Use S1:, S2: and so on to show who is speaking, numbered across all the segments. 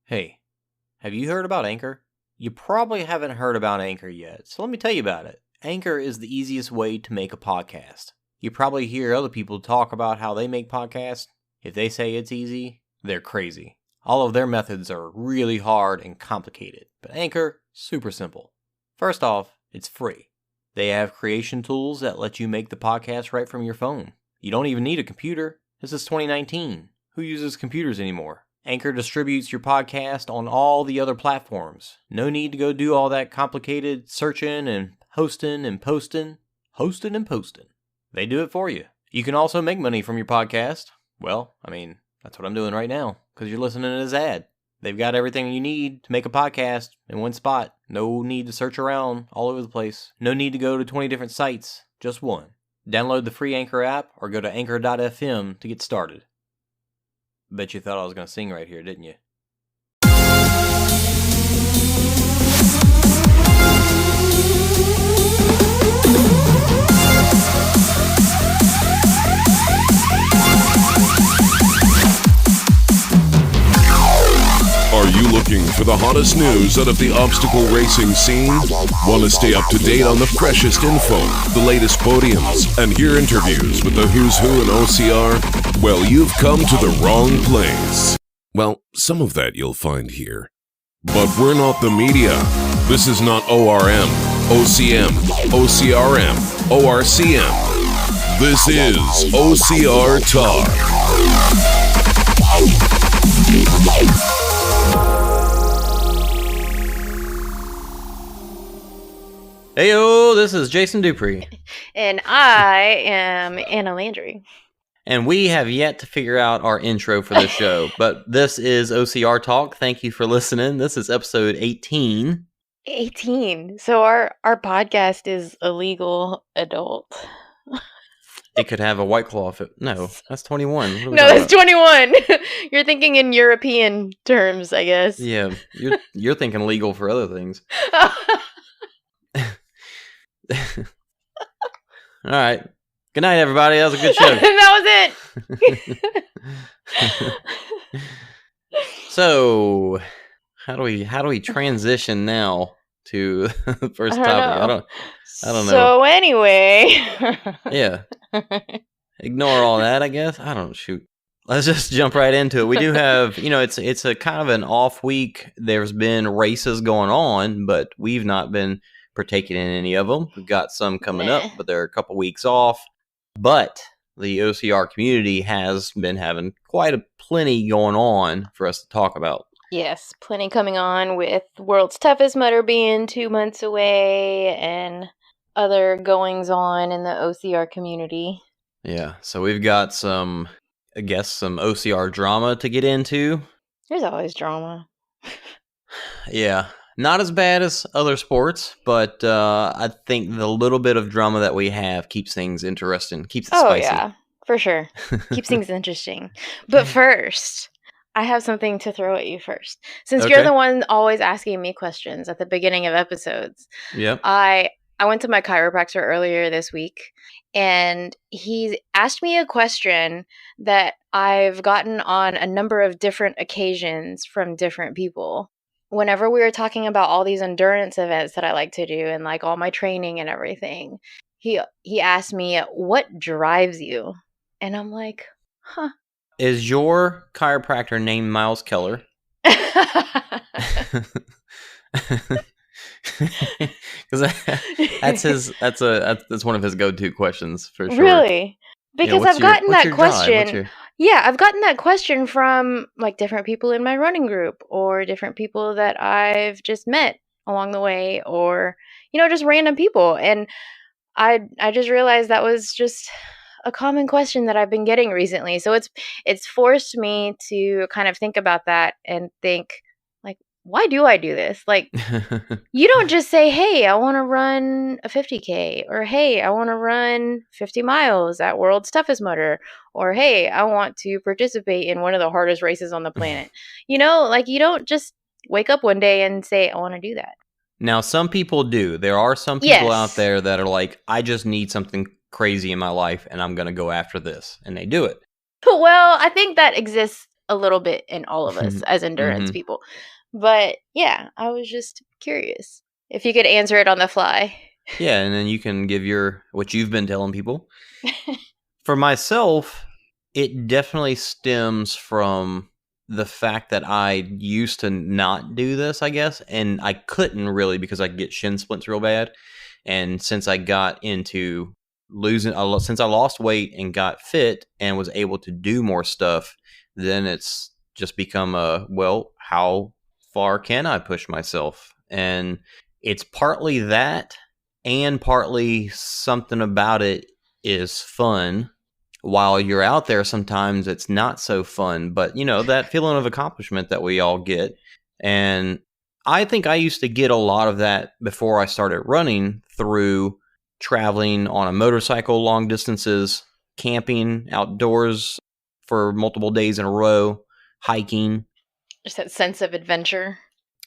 S1: Hey, have you heard about Anchor? You probably haven't heard about Anchor yet, so let me tell you about it. Anchor is the easiest way to make a podcast. You probably hear other people talk about how they make podcasts. If they say it's easy, they're crazy. All of their methods are really hard and complicated, but Anchor, super simple. First off, it's free. They have creation tools that let you make the podcast right from your phone. You don't even need a computer. This is 2019. Who uses computers anymore? Anchor distributes your podcast on all the other platforms. No need to go do all that complicated searching and hosting and posting. Hosting and posting. They do it for you. You can also make money from your podcast. Well, that's what I'm doing right now, because you're listening to this ad. They've got everything you need to make a podcast in one spot. No need to search around all over the place. No need to go to 20 different sites. Just one. Download the free Anchor app or go to anchor.fm to get started. Bet you thought I was going to sing right here, didn't you?
S2: Are you looking for the hottest news out of the obstacle racing scene? Want to stay up to date on the freshest info, the latest podiums, and hear interviews with the who's who in OCR? Well, you've come to the wrong place. Well, some of that you'll find here. But we're not the media. This is not ORM, OCM, OCRM, ORCM. This is OCR Talk.
S1: Heyo, this is Jason Dupree.
S3: And I am Anna Landry.
S1: And we have yet to figure out our intro for this show, but this is OCR Talk. Thank you for listening. This is episode 18.
S3: 18. So our podcast is a legal adult.
S1: It could have a White Claw if it... No, that's 21.
S3: No, that's 21. You're thinking in European terms, I guess.
S1: Yeah, you're thinking legal for other things. All right. Good night, everybody. That was a good show.
S3: That was it.
S1: So, how do we transition now to the first topic? I don't know.
S3: So anyway.
S1: Yeah. Ignore all that, I guess. I don't shoot. Let's just jump right into it. We do have, it's a kind of an off week. There's been races going on, but we've not been partaking in any of them. We've got some coming up, but they're a couple weeks off. But the OCR community has been having quite a plenty going on for us to talk about.
S3: Yes, plenty coming on with World's Toughest Mudder being 2 months away and other goings on in the OCR community.
S1: Yeah, so we've got some OCR drama to get into.
S3: There's always drama.
S1: Yeah. Not as bad as other sports, but I think the little bit of drama that we have keeps things interesting, keeps it spicy.
S3: Oh, yeah, for sure. Keeps things interesting. But first, I have something to throw at you first. Since you're the one always asking me questions at the beginning of episodes.
S1: Yep.
S3: I went to my chiropractor earlier this week, and he asked me a question that I've gotten on a number of different occasions from different people. Whenever we were talking about all these endurance events that I like to do and like all my training and everything, he asked me, what drives you? And I'm like, huh.
S1: Is your chiropractor named Miles Keller? Because that's one of his go-to questions for sure.
S3: Really? Because I've gotten that question. Yeah, I've gotten that question from like different people in my running group or different people that I've just met along the way or, just random people. And I just realized that was just a common question that I've been getting recently. So it's forced me to kind of think about that and think, like, why do I do this? Like, you don't just say, hey, I want to run a 50K, or hey, I want to run 50 miles at World's Toughest Mudder, or hey, I want to participate in one of the hardest races on the planet. You don't just wake up one day and say, I want to do that.
S1: Now, some people do. There are some people out there that are like, I just need something crazy in my life and I'm going to go after this. And they do it.
S3: Well, I think that exists a little bit in all of us as endurance people. But yeah, I was just curious if you could answer it on the fly.
S1: Yeah, and then you can give what you've been telling people. For myself, it definitely stems from the fact that I used to not do this, I guess, and I couldn't really because I get shin splints real bad. And since I got into since I lost weight and got fit and was able to do more stuff, then it's just become how far can I push myself? And it's partly that, and partly something about it is fun. While you're out there, sometimes it's not so fun, but that feeling of accomplishment that we all get. And I think I used to get a lot of that before I started running through traveling on a motorcycle long distances, camping outdoors for multiple days in a row, hiking.
S3: Just that sense of adventure.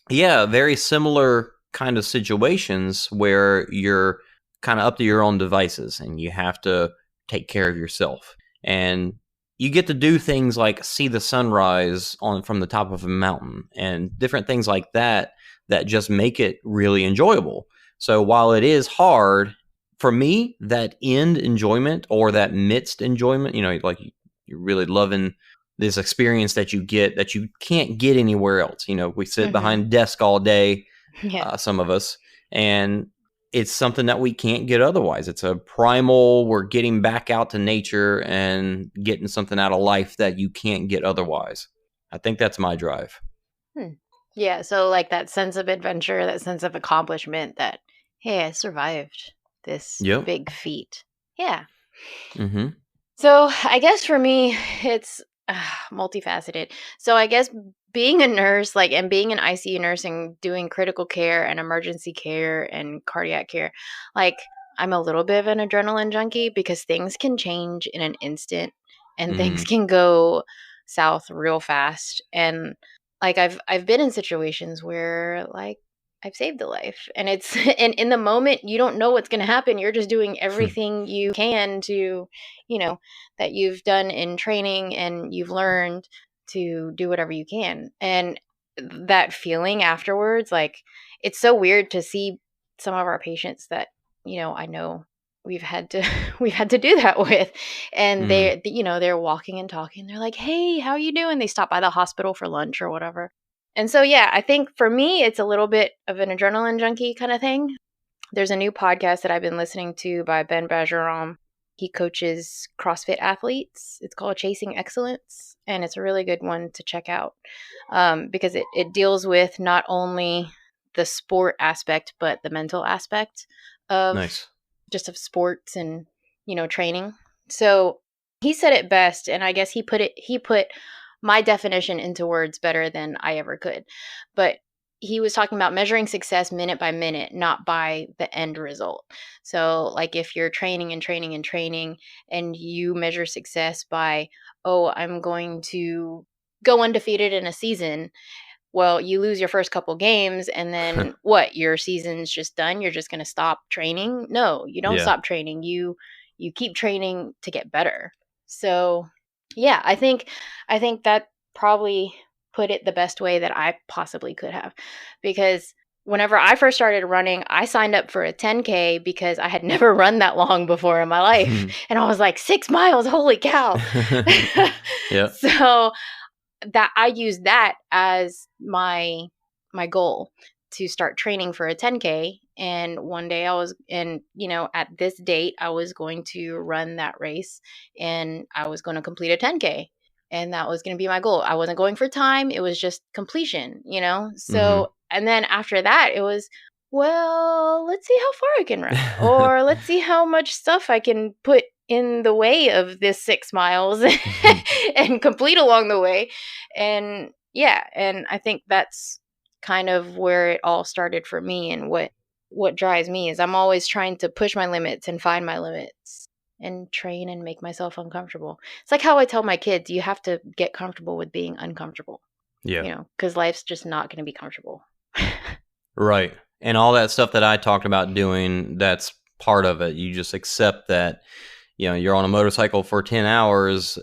S1: Yeah, very similar kind of situations where you're kind of up to your own devices and you have to take care of yourself. And you get to do things like see the sunrise from the top of a mountain and different things like that just make it really enjoyable. So while it is hard, for me, that end enjoyment or that midst enjoyment, like you're really loving this experience that you get that you can't get anywhere else. We sit behind a desk all day, some of us, and it's something that we can't get otherwise. It's a primal, we're getting back out to nature and getting something out of life that you can't get otherwise. I think that's my drive.
S3: Yeah, so like that sense of adventure, that sense of accomplishment that, hey, I survived this big feat. Yeah. So I guess for me, it's multifaceted. So I guess being a nurse, and being an ICU nurse and doing critical care and emergency care and cardiac care, I'm a little bit of an adrenaline junkie because things can change in an instant and things can go south real fast. And I've been in situations where I've saved a life, and it's and in the moment you don't know what's going to happen. You're just doing everything you can to, that you've done in training and you've learned to do whatever you can. And that feeling afterwards, it's so weird to see some of our patients that, I know we've had to do that with, and they're walking and talking. They're like, "Hey, how you doing?" They stop by the hospital for lunch or whatever. And so, yeah, I think for me, it's a little bit of an adrenaline junkie kind of thing. There's a new podcast that I've been listening to by Ben Bergeron. He coaches CrossFit athletes. It's called Chasing Excellence, and it's a really good one to check out because it deals with not only the sport aspect, but the mental aspect of just of sports and, training. So he said it best, and I guess he put my definition into words better than I ever could. But he was talking about measuring success minute by minute, not by the end result. So if you're training and training and training and you measure success by, I'm going to go undefeated in a season. Well, you lose your first couple games and then what? Your season's just done? You're just going to stop training? No, you don't stop training. You keep training to get better. So yeah, I think that probably put it the best way that I possibly could have, because whenever I first started running, I signed up for a 10K because I had never run that long before in my life. And I was like, 6 miles, holy cow. So that I used that as my goal to start training for a 10K. And one day at this date, I was going to run that race and I was going to complete a 10K. And that was going to be my goal. I wasn't going for time. It was just completion, So, and then after that, it was, well, let's see how far I can run. Or let's see how much stuff I can put in the way of this 6 miles and complete along the way. And yeah, and I think that's kind of where it all started for me. And what drives me is I'm always trying to push my limits and find my limits and train and make myself uncomfortable. It's like how I tell my kids, you have to get comfortable with being uncomfortable. Yeah. Because life's just not going to be comfortable.
S1: Right. And all that stuff that I talked about doing, that's part of it. You just accept that, you're on a motorcycle for 10 hours,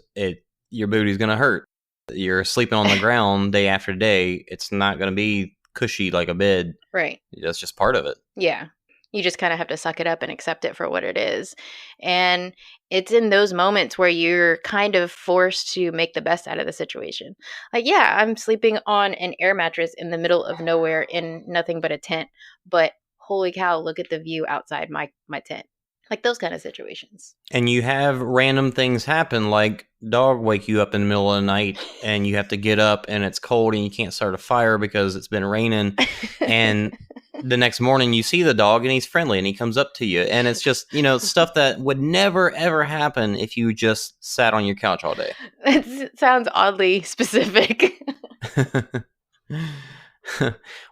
S1: your booty's going to hurt. You're sleeping on the ground day after day. It's not going to be cushy like a bed.
S3: Right.
S1: That's just part of it.
S3: Yeah. You just kind of have to suck it up and accept it for what it is. And it's in those moments where you're kind of forced to make the best out of the situation. Like, yeah, I'm sleeping on an air mattress in the middle of nowhere in nothing but a tent. But holy cow, look at the view outside my tent. Like those kind of situations.
S1: And you have random things happen, like dog wake you up in the middle of the night and you have to get up and it's cold and you can't start a fire because it's been raining. And the next morning you see the dog and he's friendly and he comes up to you. And it's just, stuff that would never, ever happen if you just sat on your couch all day.
S3: It sounds oddly specific.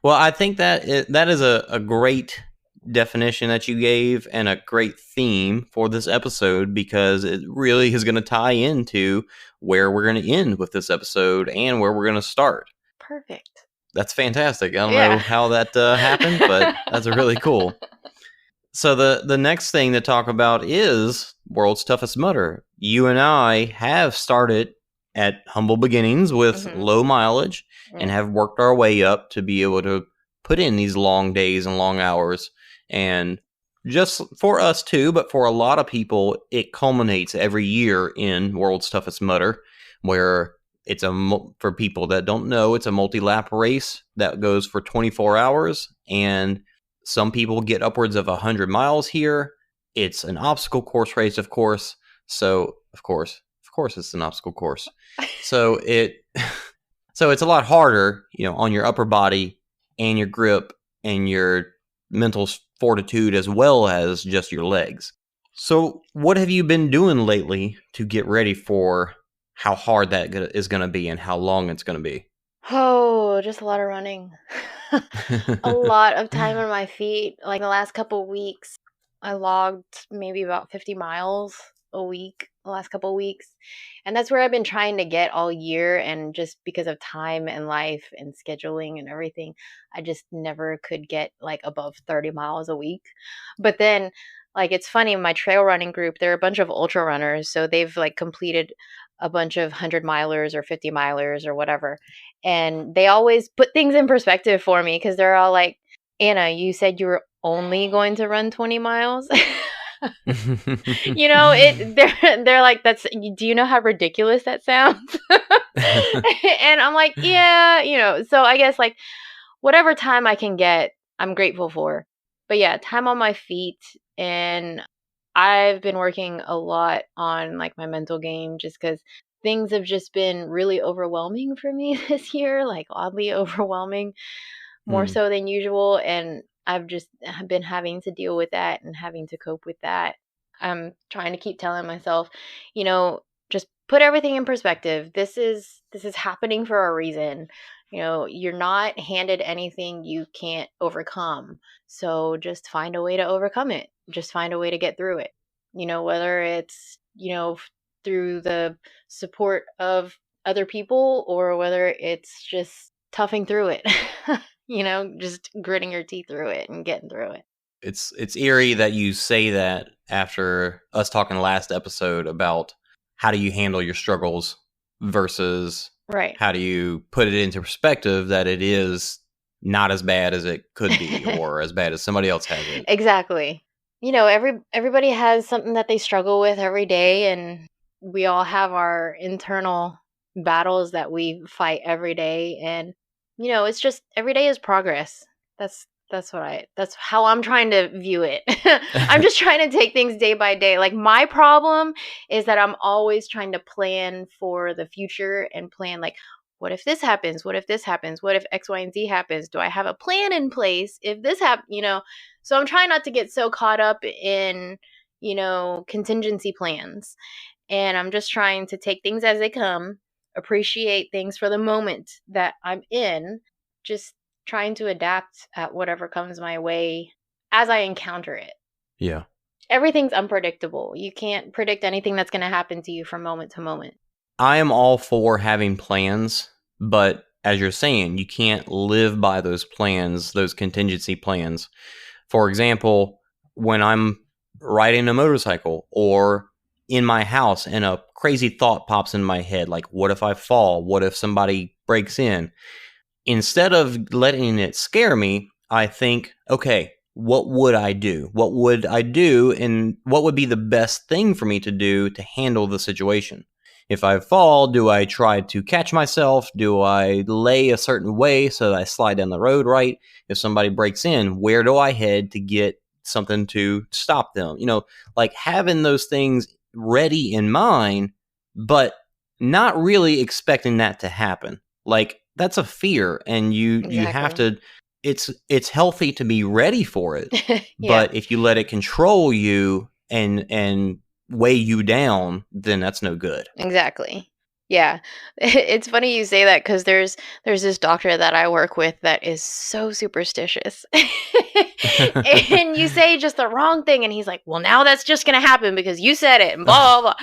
S1: Well, I think that is a great definition that you gave and a great theme for this episode, because it really is going to tie into where we're going to end with this episode and where we're going to start.
S3: Perfect.
S1: That's fantastic. I don't know how that happened, but that's really cool. So the next thing to talk about is World's Toughest Mudder. You and I have started at humble beginnings with low mileage and have worked our way up to be able to put in these long days and long hours. And just for us too, but for a lot of people, it culminates every year in World's Toughest Mudder, where it's for people that don't know, it's a multi-lap race that goes for 24 hours. And some people get upwards of 100 miles here. It's an obstacle course race, of course. So, of course, it's an obstacle course. So it's a lot harder, on your upper body and your grip and your mental fortitude as well as just your legs. So what have you been doing lately to get ready for how hard that is going to be and how long it's going to be?
S3: Oh, just a lot of running. A lot of time on my feet. Like the last couple of weeks, I logged maybe about 50 miles a week the last couple of weeks. And that's where I've been trying to get all year. And just because of time and life and scheduling and everything, I just never could get like above 30 miles a week. But then, like, it's funny, my trail running group, they're a bunch of ultra runners. So they've like completed a bunch of 100 milers or 50 milers or whatever. And they always put things in perspective for me, because they're all like, Anna, you said you were only going to run 20 miles. They're like, do you know how ridiculous that sounds? And I'm like, yeah, so I guess like whatever time I can get, I'm grateful for. But yeah, time on my feet. And I've been working a lot on like my mental game, just because things have just been really overwhelming for me this year, like oddly overwhelming, more so than usual. And I've just been having to deal with that and having to cope with that. I'm trying to keep telling myself, just put everything in perspective. This is happening for a reason. You're not handed anything you can't overcome. So just find a way to overcome it. Just find a way to get through it. Whether it's, through the support of other people or whether it's just toughing through it. Just gritting your teeth through it and getting through it.
S1: It's eerie that you say that after us talking last episode about how do you handle your struggles versus how do you put it into perspective that it is not as bad as it could be or as bad as somebody else has it.
S3: Exactly. Everybody has something that they struggle with every day, and we all have our internal battles that we fight every day. And it's just every day is progress. That's how I'm trying to view it. I'm just trying to take things day by day. Like, my problem is that I'm always trying to plan for the future and plan like, what if this happens? What if this happens? What if X, Y, and Z happens? Do I have a plan in place if this happens? So I'm trying not to get so caught up in, contingency plans. And I'm just trying to take things as they come, appreciate things for the moment that I'm in, just trying to adapt at whatever comes my way as I encounter it.
S1: Yeah.
S3: Everything's unpredictable. You can't predict anything that's going to happen to you from moment to moment.
S1: I am all for having plans, but as you're saying, you can't live by those plans, those contingency plans. For example, when I'm riding a motorcycle or in my house in a crazy thought pops in my head, like, what if I fall? What if somebody breaks in? Instead of letting it scare me, I think, okay, what would I do? What would I do? And what would be the best thing for me to do to handle the situation? If I fall, do I try to catch myself? Do I lay a certain way so that I slide down the road right? If somebody breaks in, where do I head to get something to stop them? Like having those things ready in mind, but not really expecting that to happen. Like that's a fear, and you have to. It's healthy to be ready for it, but if you let it control you and weigh you down, then that's no good.
S3: Exactly. Yeah. It's funny you say that because there's this doctor that I work with that is so superstitious. And you say just the wrong thing and he's like, well, now that's just going to happen because you said it and blah, blah, blah.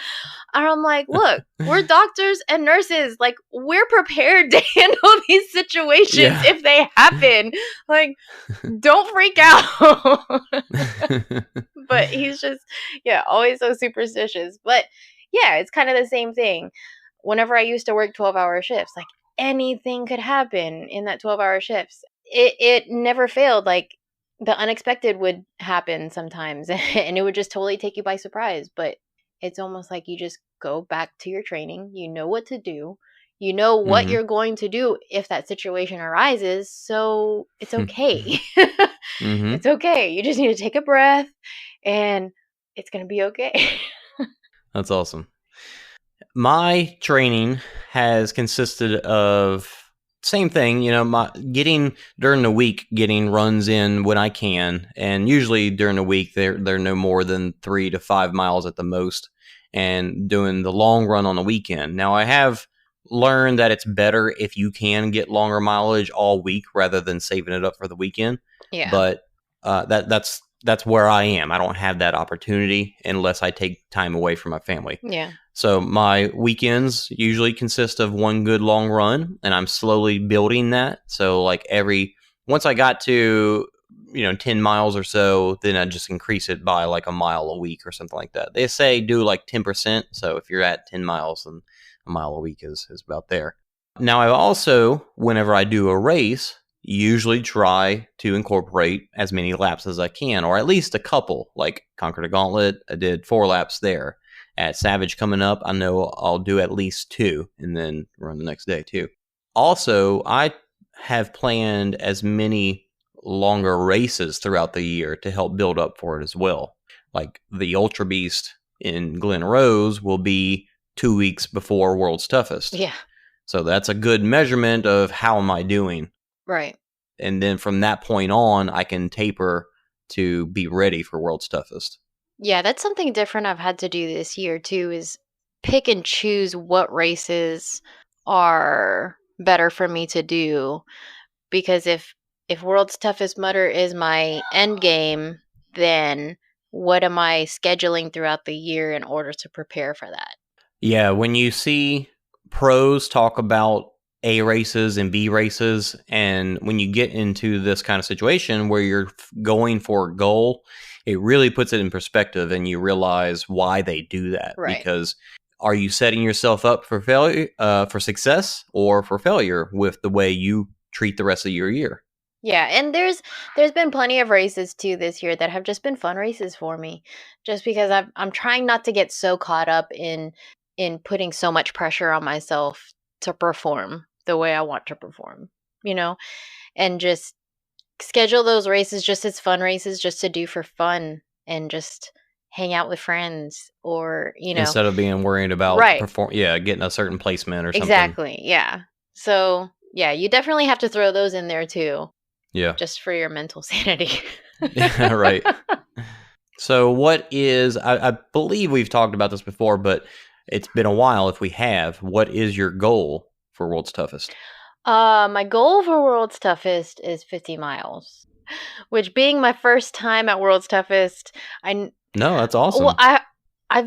S3: And I'm like, look, we're doctors and nurses. Like, we're prepared to handle these situations if they happen. Like, don't freak out. But he's just, always so superstitious. But yeah, it's kind of the same thing. Whenever I used to work 12-hour shifts, like anything could happen in that 12-hour shifts. It never failed. Like the unexpected would happen sometimes and it would just totally take you by surprise. But it's almost like you just go back to your training. You know what to do. You know what you're going to do if that situation arises. So it's okay. It's okay. You just need to take a breath and it's going to be okay.
S1: That's awesome. My training has consisted of same thing, during the week, getting runs in when I can, and usually during the week they're no more than 3 to 5 miles at the most, and doing the long run on the weekend. Now I have learned that it's better if you can get longer mileage all week rather than saving it up for the weekend.
S3: Yeah.
S1: But that's where I am. I don't have that opportunity unless I take time away from my family.
S3: Yeah.
S1: So my weekends usually consist of one good long run, and I'm slowly building that. So like once I got to 10 miles or so, then I just increase it by like a mile a week or something like that. They say do like 10%. So if you're at 10 miles, then a mile a week is about there. Now I also, whenever I do a race, usually try to incorporate as many laps as I can, or at least a couple. Like Conquer the Gauntlet, I did 4 laps there. At Savage coming up, I know I'll do at least 2 and then run the next day too. Also, I have planned as many longer races throughout the year to help build up for it as well. Like the Ultra Beast in Glen Rose will be 2 weeks before World's Toughest.
S3: Yeah.
S1: So that's a good measurement of how am I doing.
S3: Right.
S1: And then from that point on, I can taper to be ready for World's Toughest.
S3: Yeah, that's something different I've had to do this year too, is pick and choose what races are better for me to do. Because if World's Toughest Mudder is my end game, then what am I scheduling throughout the year in order to prepare for that?
S1: Yeah, when you see pros talk about A races and B races, and when you get into this kind of situation where you're going for a goal, it really puts it in perspective and you realize why they do that.
S3: Right.
S1: Because are you setting yourself up for failure, for success, or for failure with the way you treat the rest of your year?
S3: Yeah, and there's been plenty of races too this year that have just been fun races for me, just because I'm trying not to get so caught up in putting so much pressure on myself to perform the way I want to perform, and just schedule those races just as fun races just to do for fun and just hang out with friends, or
S1: instead of being worried about getting a certain placement or something.
S3: Exactly. Yeah. So yeah, you definitely have to throw those in there too.
S1: Yeah.
S3: Just for your mental sanity.
S1: Yeah, right. So what is, I believe we've talked about this before, but it's been a while if we have. What is your goal for World's Toughest?
S3: My goal for World's Toughest is 50 miles, which being my first time at World's Toughest,
S1: No, that's awesome.
S3: Well, I've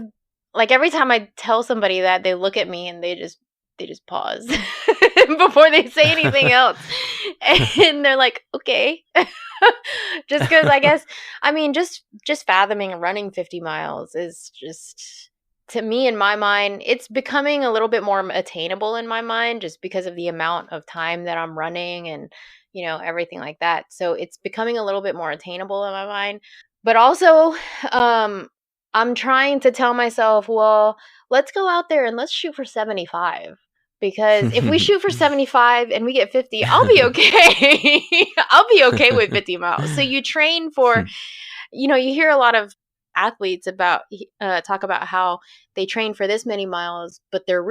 S3: like every time I tell somebody that, they look at me and they just pause before they say anything else. And they're like, okay. Just because I guess, just fathoming running 50 miles is just, to me, in my mind, it's becoming a little bit more attainable in my mind just because of the amount of time that I'm running and, everything like that. So it's becoming a little bit more attainable in my mind. But also, I'm trying to tell myself, well, let's go out there and let's shoot for 75. Because if we shoot for 75 and we get 50, I'll be okay. I'll be okay with 50 miles. So you train for, you hear a lot of athletes talk about how they train for this many miles, but they're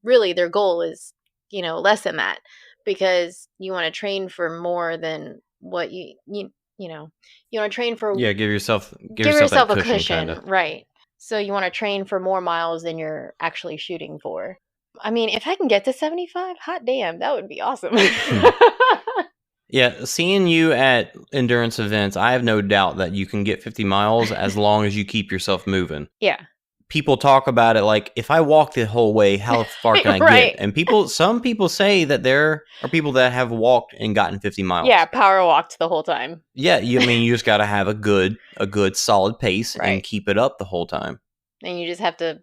S3: really their goal is, less than that, because you want to train for more than what you want to train for.
S1: Yeah, give yourself
S3: a cushion, kinda. Right. So you want to train for more miles than you're actually shooting for. I mean, if I can get to 75, hot damn, that would be awesome.
S1: Yeah, seeing you at endurance events, I have no doubt that you can get 50 miles as long as you keep yourself moving.
S3: Yeah.
S1: People talk about it like, if I walk the whole way, how far can I
S3: right.
S1: get? And some people say that there are people that have walked and gotten 50 miles.
S3: Yeah, power walked the whole time.
S1: Yeah, you just got to have a good solid pace
S3: right.
S1: and keep it up the whole time.
S3: And you just have to,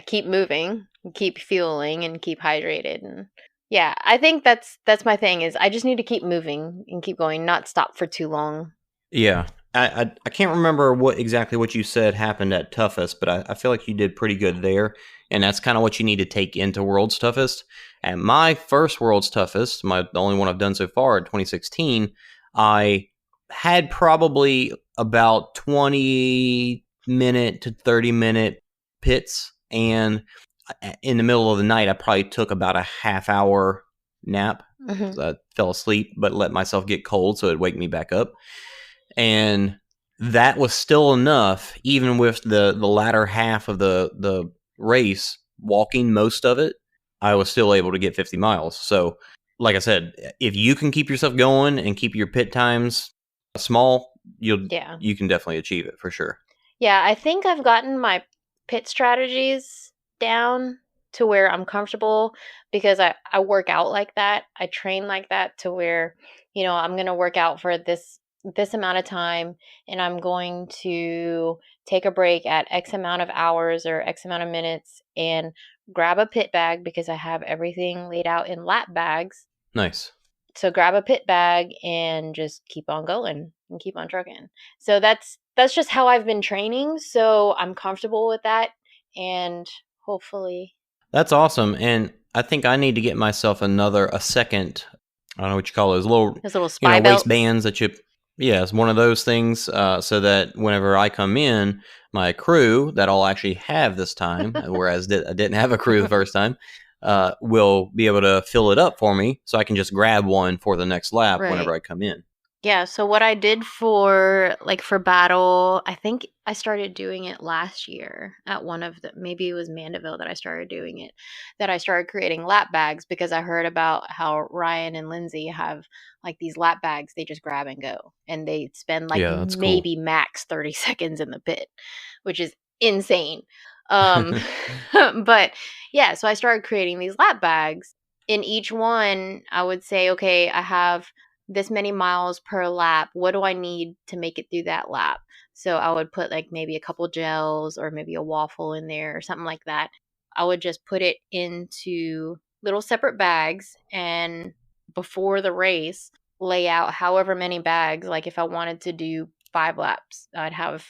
S3: keep moving, keep fueling, and keep hydrated. And yeah, I think that's my thing is I just need to keep moving and keep going, not stop for too long.
S1: Yeah. I can't remember exactly what you said happened at Toughest, but I feel like you did pretty good there. And that's kind of what you need to take into World's Toughest. And my first World's Toughest, the only one I've done so far in 2016, I had probably about 20-minute to 30-minute pits. And in the middle of the night, I probably took about a half-hour nap.
S3: Mm-hmm.
S1: I fell asleep, but let myself get cold so it'd wake me back up. And that was still enough, even with the latter half of the race, walking most of it, I was still able to get 50 miles. So, like I said, if you can keep yourself going and keep your pit times small, you can definitely achieve it for sure.
S3: Yeah, I think I've gotten my pit strategies down to where I'm comfortable because I work out like that. I train like that to where, I'm going to work out for this amount of time and I'm going to take a break at X amount of hours or X amount of minutes and grab a pit bag because I have everything laid out in lap bags.
S1: Nice.
S3: So grab a pit bag and just keep on going and keep on trucking. So that's just how I've been training. So I'm comfortable with that and hopefully.
S1: That's awesome. And I think I need to get myself a second, I don't know what you call those little
S3: spy
S1: waistbands that you... Yeah, it's one of those things so that whenever I come in, my crew that I'll actually have this time, whereas I didn't have a crew the first time, will be able to fill it up for me so I can just grab one for the next lap whenever I come in.
S3: Yeah, so what I did for battle, I think I started doing it last year at one of maybe it was Mandeville that I started doing it, that I started creating lap bags because I heard about how Ryan and Lindsay have these lap bags they just grab and go. And they spend maybe max 30 seconds in the pit, which is insane. But yeah, so I started creating these lap bags. In each one, I would say, okay, I have this many miles per lap. What do I need to make it through that lap? So I would put maybe a couple gels or maybe a waffle in there or something like that. I would just put it into little separate bags and before the race, lay out however many bags. If I wanted to do 5 laps, I'd have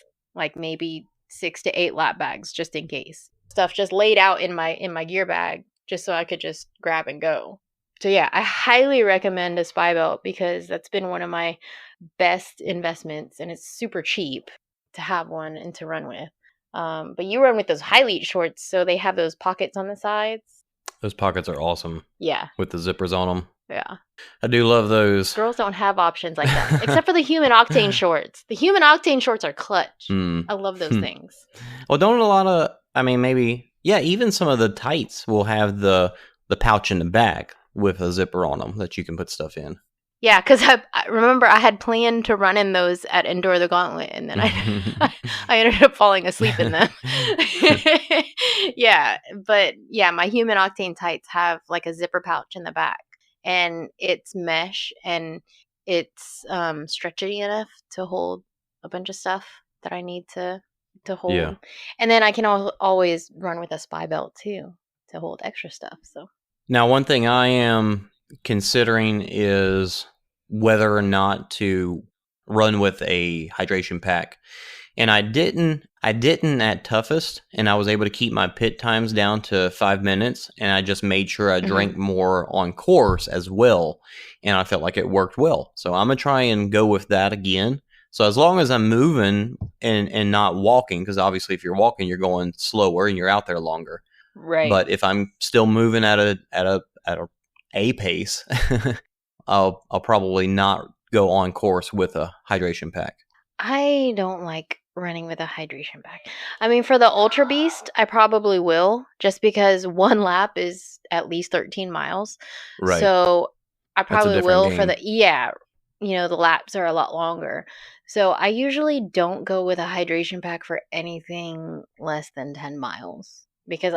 S3: maybe 6 to 8 lap bags just in case. Stuff just laid out in my gear bag just so I could just grab and go. So yeah, I highly recommend a spy belt because that's been one of my best investments and it's super cheap to have one and to run with. But you run with those Highleat shorts, so they have those pockets on the sides.
S1: Those pockets are awesome.
S3: Yeah.
S1: With the zippers on them.
S3: Yeah.
S1: I do love those.
S3: Girls don't have options like that, except for the Human Octane shorts. The Human Octane shorts are clutch. I love those things.
S1: Well, don't a lot of, maybe, yeah, even some of the tights will have the pouch in the back with a zipper on them that you can put stuff in.
S3: Yeah, because I remember I had planned to run in those at Endure the Gauntlet, and then I ended up falling asleep in them. Yeah, but yeah, my Human Octane tights have a zipper pouch in the back, and it's mesh, and it's stretchy enough to hold a bunch of stuff that I need to to hold. Yeah. And then I can always run with a spy belt too to hold extra stuff. So
S1: now, one thing I am considering is whether or not to run with a hydration pack. And I didn't at toughest, and I was able to keep my pit times down to 5 minutes, and I just made sure I drank more on course as well, and I felt like it worked well. So I'm going to try and go with that again. So as long as I'm moving and not walking, because obviously if you're walking, you're going slower and you're out there longer.
S3: Right.
S1: But if I'm still moving at a pace, I'll probably not go on course with a hydration pack.
S3: I don't like running with a hydration pack. I mean, for the Ultra Beast, I probably will, just because one lap is at least 13 miles. Right. So I probably will game. For the, the laps are a lot longer. So I usually don't go with a hydration pack for anything less than 10 miles because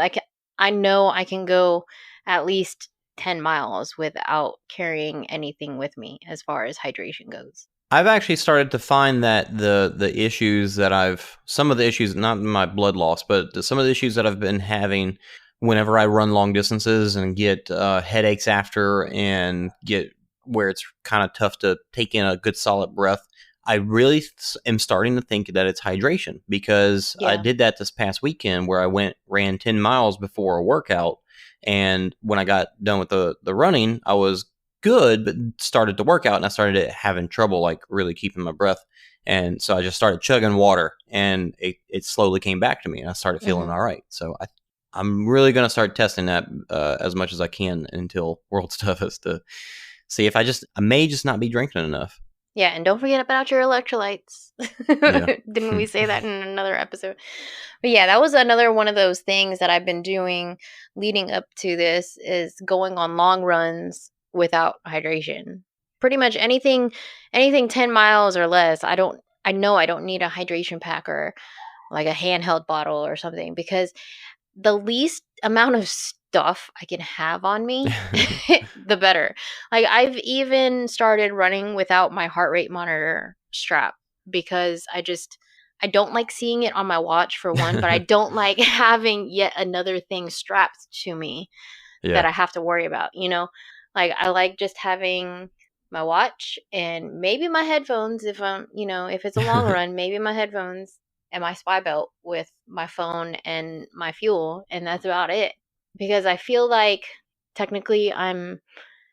S3: I know I can go at least 10 miles without carrying anything with me as far as hydration goes.
S1: I've actually started to find that the issues that some of the issues, not my blood loss, but some of the issues that I've been having whenever I run long distances and get headaches after and get where it's kind of tough to take in a good solid breath, I really am starting to think that it's hydration because I did that this past weekend where I ran 10 miles before a workout. And when I got done with the running, I was good, but started to work out and I started having trouble like really keeping my breath. And so I just started chugging water and it slowly came back to me and I started feeling all right. So I'm really going to start testing that as much as I can until World's Toughest to see if I may just not be drinking enough.
S3: Yeah, and don't forget about your electrolytes. Didn't we say that in another episode? But yeah, that was another one of those things that I've been doing leading up to this is going on long runs without hydration. Pretty much anything 10 miles or less, I know I don't need a hydration pack or like a handheld bottle or something because the least amount of stuff I can have on me, the better. Like I've even started running without my heart rate monitor strap because I don't like seeing it on my watch for one, but I don't like having yet another thing strapped to me that I have to worry about, Like I like just having my watch and maybe my headphones if if it's a long run, maybe my headphones and my spy belt with my phone and my fuel, and that's about it. Because I feel like technically I'm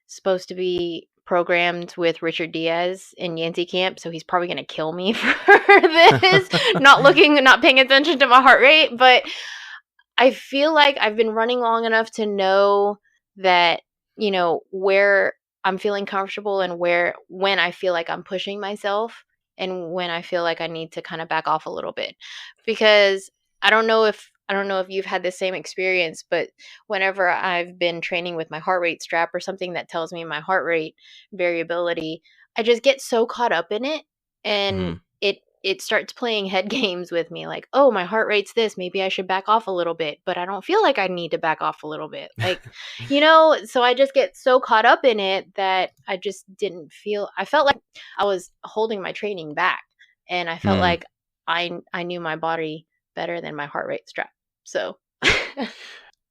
S3: supposed to be programmed with Richard Diaz in Yancey Camp, so he's probably going to kill me for this, not paying attention to my heart rate, but I feel like I've been running long enough to know that, where I'm feeling comfortable and when I feel like I'm pushing myself and when I feel like I need to kind of back off a little bit. Because I don't know if you've had the same experience, but whenever I've been training with my heart rate strap or something that tells me my heart rate variability, I just get so caught up in it and it starts playing head games with me like, oh, my heart rate's this, maybe I should back off a little bit, but I don't feel like I need to back off a little bit. Like, so I just get so caught up in it that I just I felt like I was holding my training back and I felt like I knew my body better than my heart rate strap. So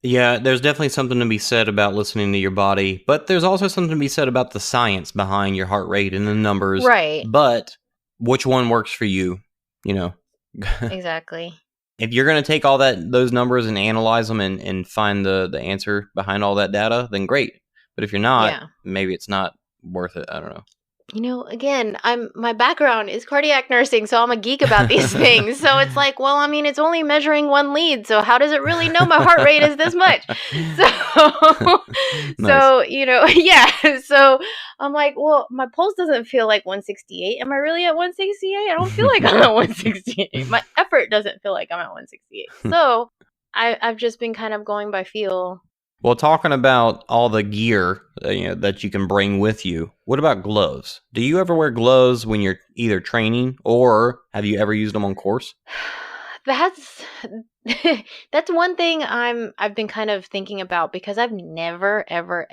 S1: yeah, there's definitely something to be said about listening to your body, but there's also something to be said about the science behind your heart rate and the numbers.
S3: Right.
S1: But which one works for you,
S3: Exactly.
S1: If you're going to take all those numbers and analyze them and find the answer behind all that data, then great. But if you're not, maybe it's not worth it. I don't know.
S3: Again, my background is cardiac nursing, so I'm a geek about these things. So it's like, well, I mean, it's only measuring one lead, so how does it really know my heart rate is this much? So, nice. So I'm like, well, my pulse doesn't feel like 168. Am I really at 168? I don't feel like I'm at 168. My effort doesn't feel like I'm at 168. So I've just been kind of going by feel.
S1: Well, talking about all the gear that you can bring with you, what about gloves? Do you ever wear gloves when you're either training or have you ever used them on course?
S3: That's that's one thing I've been kind of thinking about because I've never ever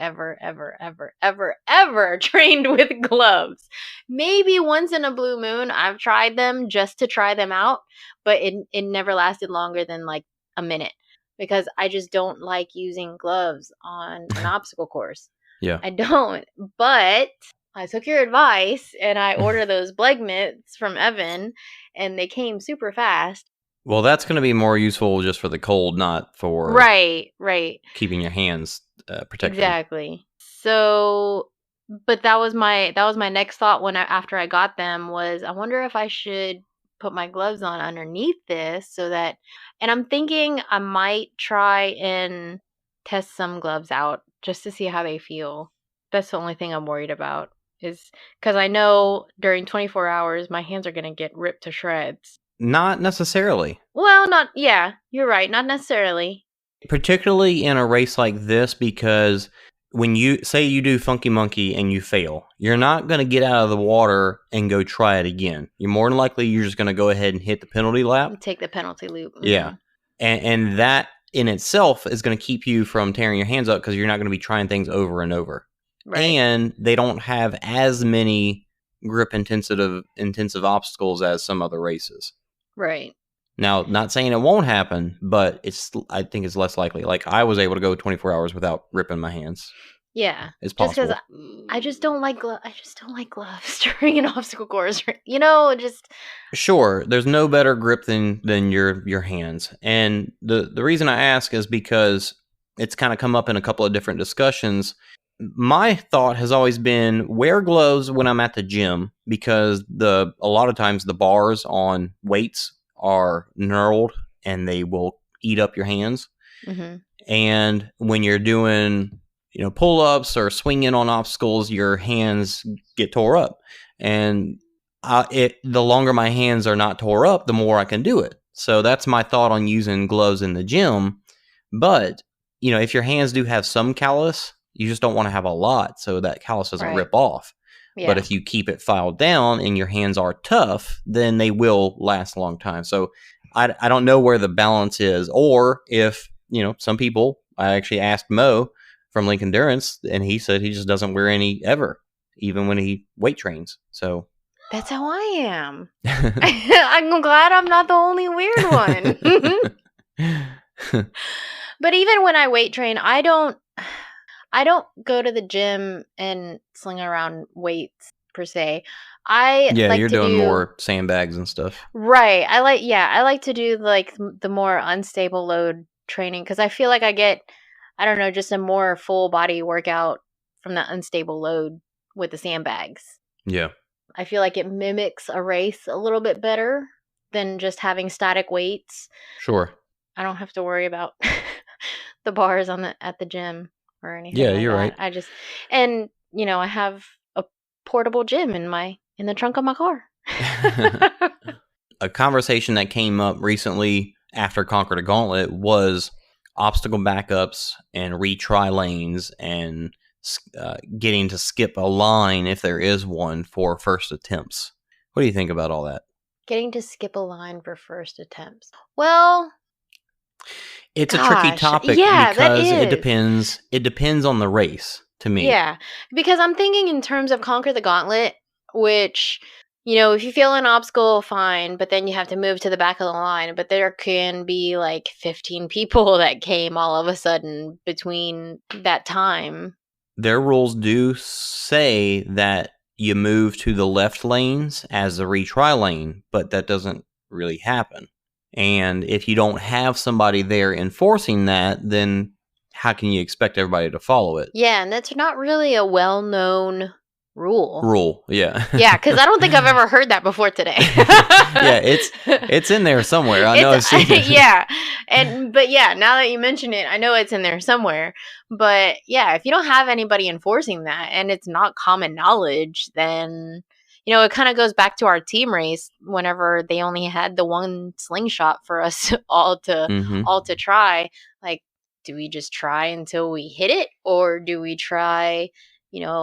S3: trained with gloves. Maybe once in a blue moon I've tried them just to try them out, but it never lasted longer than like a minute because I just don't like using gloves on an obstacle course.
S1: Yeah.
S3: I don't. But I took your advice and I ordered those Bleg mitts from Evan and they came super fast.
S1: Well, that's going to be more useful just for the cold, not for
S3: right
S1: keeping your hands protected.
S3: Exactly. So, but that was my next thought after I got them was I wonder if I should put my gloves on underneath this so that, and I'm thinking I might try and test some gloves out just to see how they feel. That's the only thing I'm worried about is because I know during 24 hours my hands are going to get ripped to shreds.
S1: Not necessarily.
S3: Well, yeah, you're right. Not necessarily.
S1: Particularly in a race like this, because when you say you do Funky Monkey and you fail, you're not going to get out of the water and go try it again. You're more than likely you're just going to go ahead and hit the penalty lap.
S3: Take the penalty loop. Mm-hmm.
S1: Yeah. And that in itself is going to keep you from tearing your hands up because you're not going to be trying things over and over. Right. And they don't have as many grip intensive obstacles as some other races.
S3: Right.
S1: Now, not saying it won't happen, but I think it's less likely. Like, I was able to go 24 hours without ripping my hands.
S3: Yeah.
S1: It's possible.
S3: Just because I just don't like gloves during an obstacle course. Just...
S1: Sure, there's no better grip than your hands. And the reason I ask is because it's kind of come up in a couple of different discussions. My thought has always been wear gloves when I'm at the gym because a lot of times the bars on weights are knurled and they will eat up your hands.
S3: Mm-hmm.
S1: And when you're doing, pull-ups or swinging on obstacles, your hands get tore up. And the longer my hands are not tore up, the more I can do it. So that's my thought on using gloves in the gym. But, if your hands do have some callus, you just don't want to have a lot so that callus doesn't rip off. Yeah. But if you keep it filed down and your hands are tough, then they will last a long time. So I don't know where the balance is, or if, some people, I actually asked Mo from Link Endurance and he said he just doesn't wear any ever, even when he weight trains. So
S3: that's how I am. I'm glad I'm not the only weird one. But even when I weight train, I don't go to the gym and sling around weights per se.
S1: You're doing more sandbags and stuff.
S3: Right. I like to do like the more unstable load training because I feel like I get, I don't know, just a more full body workout from the unstable load with the sandbags.
S1: Yeah.
S3: I feel like it mimics a race a little bit better than just having static weights.
S1: Sure.
S3: I don't have to worry about the bars at the gym or anything.
S1: Yeah,
S3: like
S1: you're
S3: that.
S1: right.
S3: I have a portable gym in the trunk of my car.
S1: A conversation that came up recently after Conquer the Gauntlet was obstacle backups and retry lanes and getting to skip a line if there is one for first attempts. What do you think about all that?
S3: Getting to skip a line for first attempts. Well,
S1: it's a tricky topic because it depends on the race to me.
S3: Yeah, because I'm thinking in terms of Conquer the Gauntlet, which, if you fail an obstacle, fine, but then you have to move to the back of the line. But there can be like 15 people that came all of a sudden between that time.
S1: Their rules do say that you move to the left lanes as a retry lane, but that doesn't really happen. And if you don't have somebody there enforcing that, then how can you expect everybody to follow it?
S3: Yeah, and that's not really a well-known rule.
S1: Yeah.
S3: Yeah, because I don't think I've ever heard that before today.
S1: Yeah, it's in there somewhere. I know I've seen it.
S3: Yeah, but now that you mention it, I know it's in there somewhere. But yeah, if you don't have anybody enforcing that and it's not common knowledge, then it kind of goes back to our team race whenever they only had the one slingshot for us all to try. Like, do we just try until we hit it, or do we try,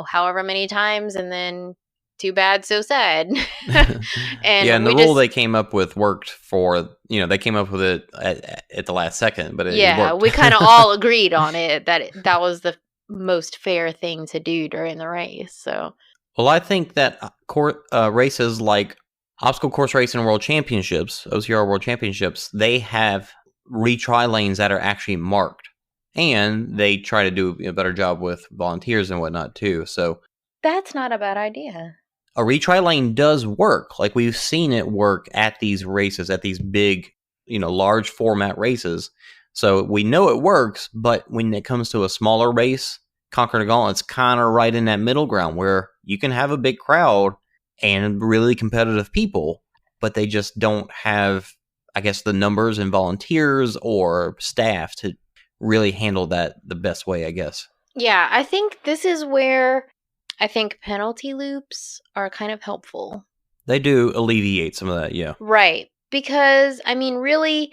S3: however many times and then too bad, so sad.
S4: And the rule they came up with worked for, they came up with it at the last second, but it worked.
S3: We kind of all agreed on it, that was the most fair thing to do during the race. So,
S4: well, I think that races like Obstacle Course Racing World Championships, OCR World Championships, they have retry lanes that are actually marked. And they try to do a better job with volunteers and whatnot, too. So
S3: that's not a bad idea.
S4: A retry lane does work. Like, we've seen it work at these races, at these big, large format races. So we know it works, but when it comes to a smaller race, Conquer the Gauntlet's kind of right in that middle ground where you can have a big crowd and really competitive people, but they just don't have, I guess, the numbers and volunteers or staff to really handle that the best way, I guess.
S3: Yeah, I think this is where I think penalty loops are kind of helpful.
S4: They do alleviate some of that, yeah.
S3: Right. Because, really,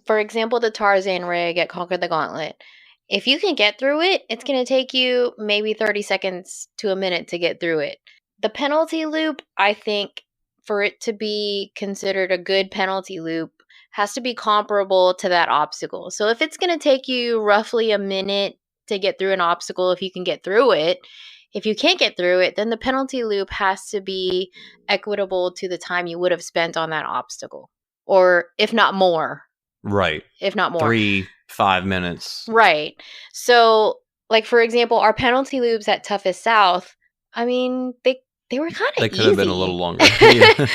S3: for example, the Tarzan rig at Conquer the Gauntlet, if you can get through it, it's going to take you maybe 30 seconds to a minute to get through it. The penalty loop, I think, for it to be considered a good penalty loop, has to be comparable to that obstacle. So if it's going to take you roughly a minute to get through an obstacle, if you can get through it, if you can't get through it, then the penalty loop has to be equitable to the time you would have spent on that obstacle. Or if not more.
S4: Right.
S3: If not more.
S4: 3-5 minutes.
S3: Right. So, like, for example, our penalty loops at Toughest South, they were kind of easy.
S4: They could have been a little longer.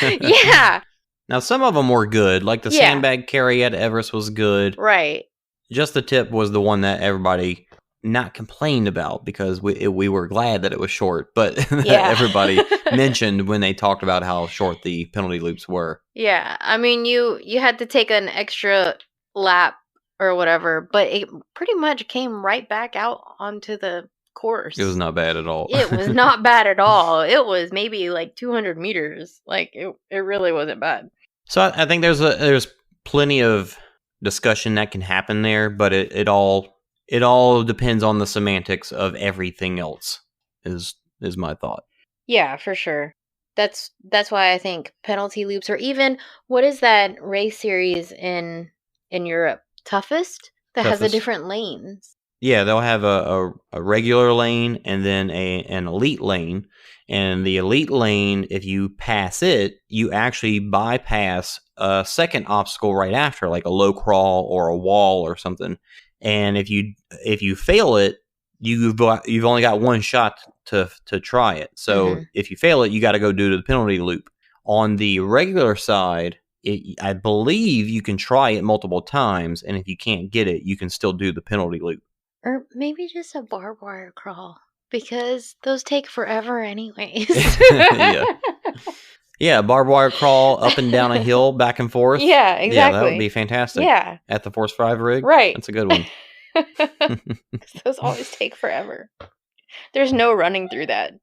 S3: Yeah.
S4: Now, some of them were good. Like the sandbag carry at Everest was good.
S3: Right.
S4: Just the Tip was the one that everybody not complained about because we were glad that it was short. But everybody mentioned when they talked about how short the penalty loops were.
S3: Yeah. You had to take an extra lap or whatever, but it pretty much came right back out onto the course.
S4: It was not bad at all.
S3: It was not bad at all. It was maybe like 200 meters. Like, it really wasn't bad.
S4: So I think there's plenty of discussion that can happen there, but it all depends on the semantics of everything else. Is my thought.
S3: Yeah, for sure. That's why I think penalty loops, or even what is that race series in Europe? Toughest? That has the different lanes.
S4: Yeah, they'll have a regular lane and then an elite lane. And the elite lane, if you pass it, you actually bypass a second obstacle right after, like a low crawl or a wall or something. And if you fail it, you've only got one shot to try it. So if you fail it, you got to go do the penalty loop. On the regular side, I believe you can try it multiple times, and if you can't get it, you can still do the penalty loop.
S3: Or maybe just a barbed wire crawl, because those take forever anyways.
S4: Yeah, barbed wire crawl up and down a hill, back and forth.
S3: Yeah, exactly.
S4: Yeah, that would be fantastic.
S3: Yeah.
S4: At the Force 5 rig.
S3: Right.
S4: That's a good one.
S3: Those always take forever. There's no running through that.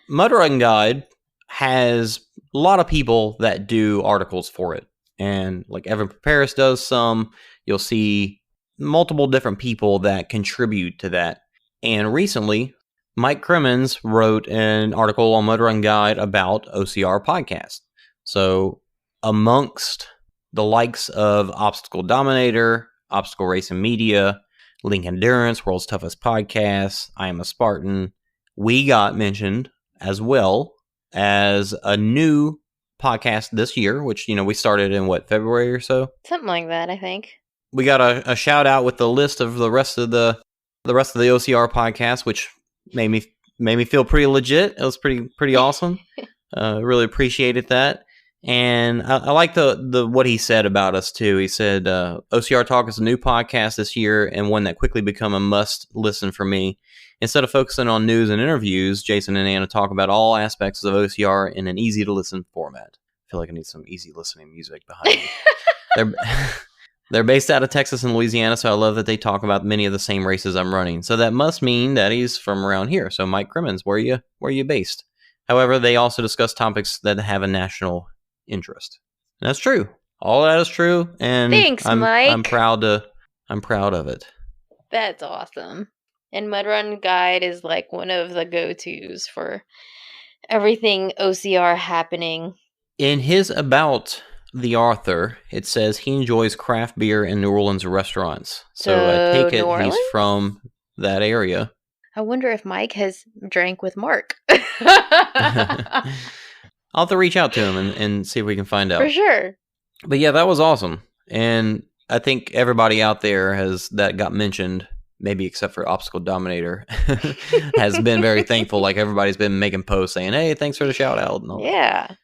S4: Mud Run Guide has a lot of people that do articles for it. And like Evan Preparis does some. You'll see multiple different people that contribute to that. And recently, Mike Crimmins wrote an article on Mud Run Guide about OCR podcast. So amongst the likes of Obstacle Dominator, Obstacle Racing Media, Link Endurance, World's Toughest Podcast, I Am a Spartan, we got mentioned as well as a new podcast this year, which, we started in February or so?
S3: Something like that, I think.
S4: We got a shout out with the list of the rest of the OCR podcast, which made me feel pretty legit. It was pretty awesome. Really appreciated that. And I like the what he said about us too. He said OCR Talk is a new podcast this year and one that quickly become a must listen for me. Instead of focusing on news and interviews, Jason and Anna talk about all aspects of OCR in an easy to listen format. I feel like I need some easy listening music behind me. They're based out of Texas and Louisiana, so I love that they talk about many of the same races I'm running. So that must mean that he's from around here. So Mike Crimmins, where are you based? However, they also discuss topics that have a national interest. And that's true. All that is true, and
S3: thanks, Mike.
S4: I'm proud of it.
S3: That's awesome. And Mud Run Guide is like one of the go-tos for everything OCR happening.
S4: In his about the author, it says he enjoys craft beer in New Orleans restaurants. So I take it he's from that area.
S3: I wonder if Mike has drank with Mark.
S4: I'll have to reach out to him and see if we can find out.
S3: For sure.
S4: But yeah, that was awesome. And I think everybody out there that got mentioned, maybe except for Obstacle Dominator, has been very thankful. Like everybody's been making posts saying, hey, thanks for the shout out. And all
S3: yeah.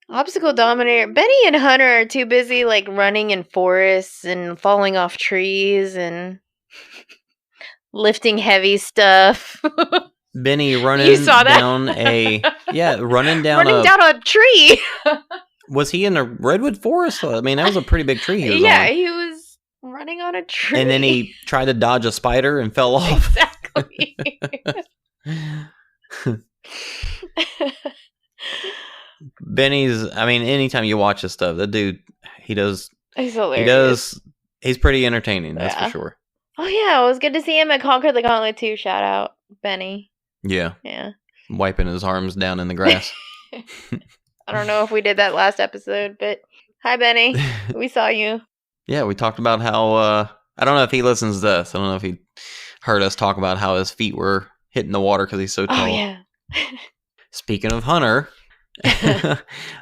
S3: Obstacle Dominator. Benny and Hunter are too busy like running in forests and falling off trees and lifting heavy stuff.
S4: Benny running down running down a
S3: tree.
S4: Was he in a redwood forest? I mean, that was a pretty big tree he was on.
S3: He was running on a tree.
S4: And then he tried to dodge a spider and fell off.
S3: Exactly.
S4: Benny's, I mean, anytime you watch this stuff, that dude, he's
S3: hilarious.
S4: He's pretty entertaining, that's for sure.
S3: Oh yeah, it was good to see him at Conquer the Gauntlet too. Shout out, Benny.
S4: Yeah.
S3: Yeah. Wiping
S4: his arms down in the grass.
S3: I don't know if we did that last episode, but hi, Benny. We saw you.
S4: Yeah, we talked about how, I don't know if he listens to us. I don't know if he heard us talk about how his feet were hitting the water because he's so tall.
S3: Oh, yeah.
S4: Speaking of Hunter,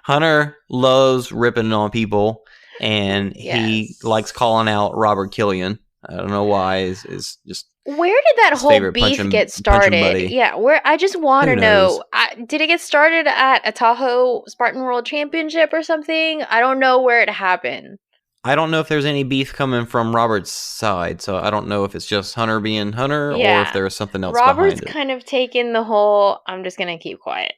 S4: Hunter loves ripping on people, and he likes calling out Robert Killian. I don't know why. Is just
S3: where did that whole beef get started? Yeah, I just want to know. Did it get started at a Tahoe Spartan World Championship or something? I don't know where it happened.
S4: I don't know if there's any beef coming from Robert's side, so I don't know if it's just Hunter being Hunter or if there's something else behind it.
S3: Robert's kind of taken the whole, I'm just going to keep quiet.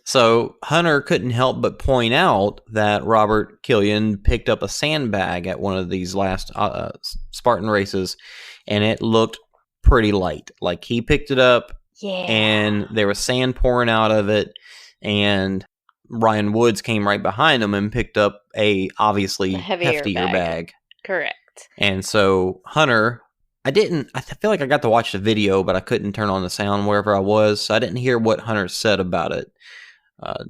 S4: So Hunter couldn't help but point out that Robert Killian picked up a sandbag at one of these last Spartan races, and it looked pretty light. Like he picked it up, and there was sand pouring out of it, and Ryan Woods came right behind him and picked up a obviously heftier bag.
S3: Correct.
S4: And so Hunter, I feel like I got to watch the video, but I couldn't turn on the sound wherever I was, so I didn't hear what Hunter said about it.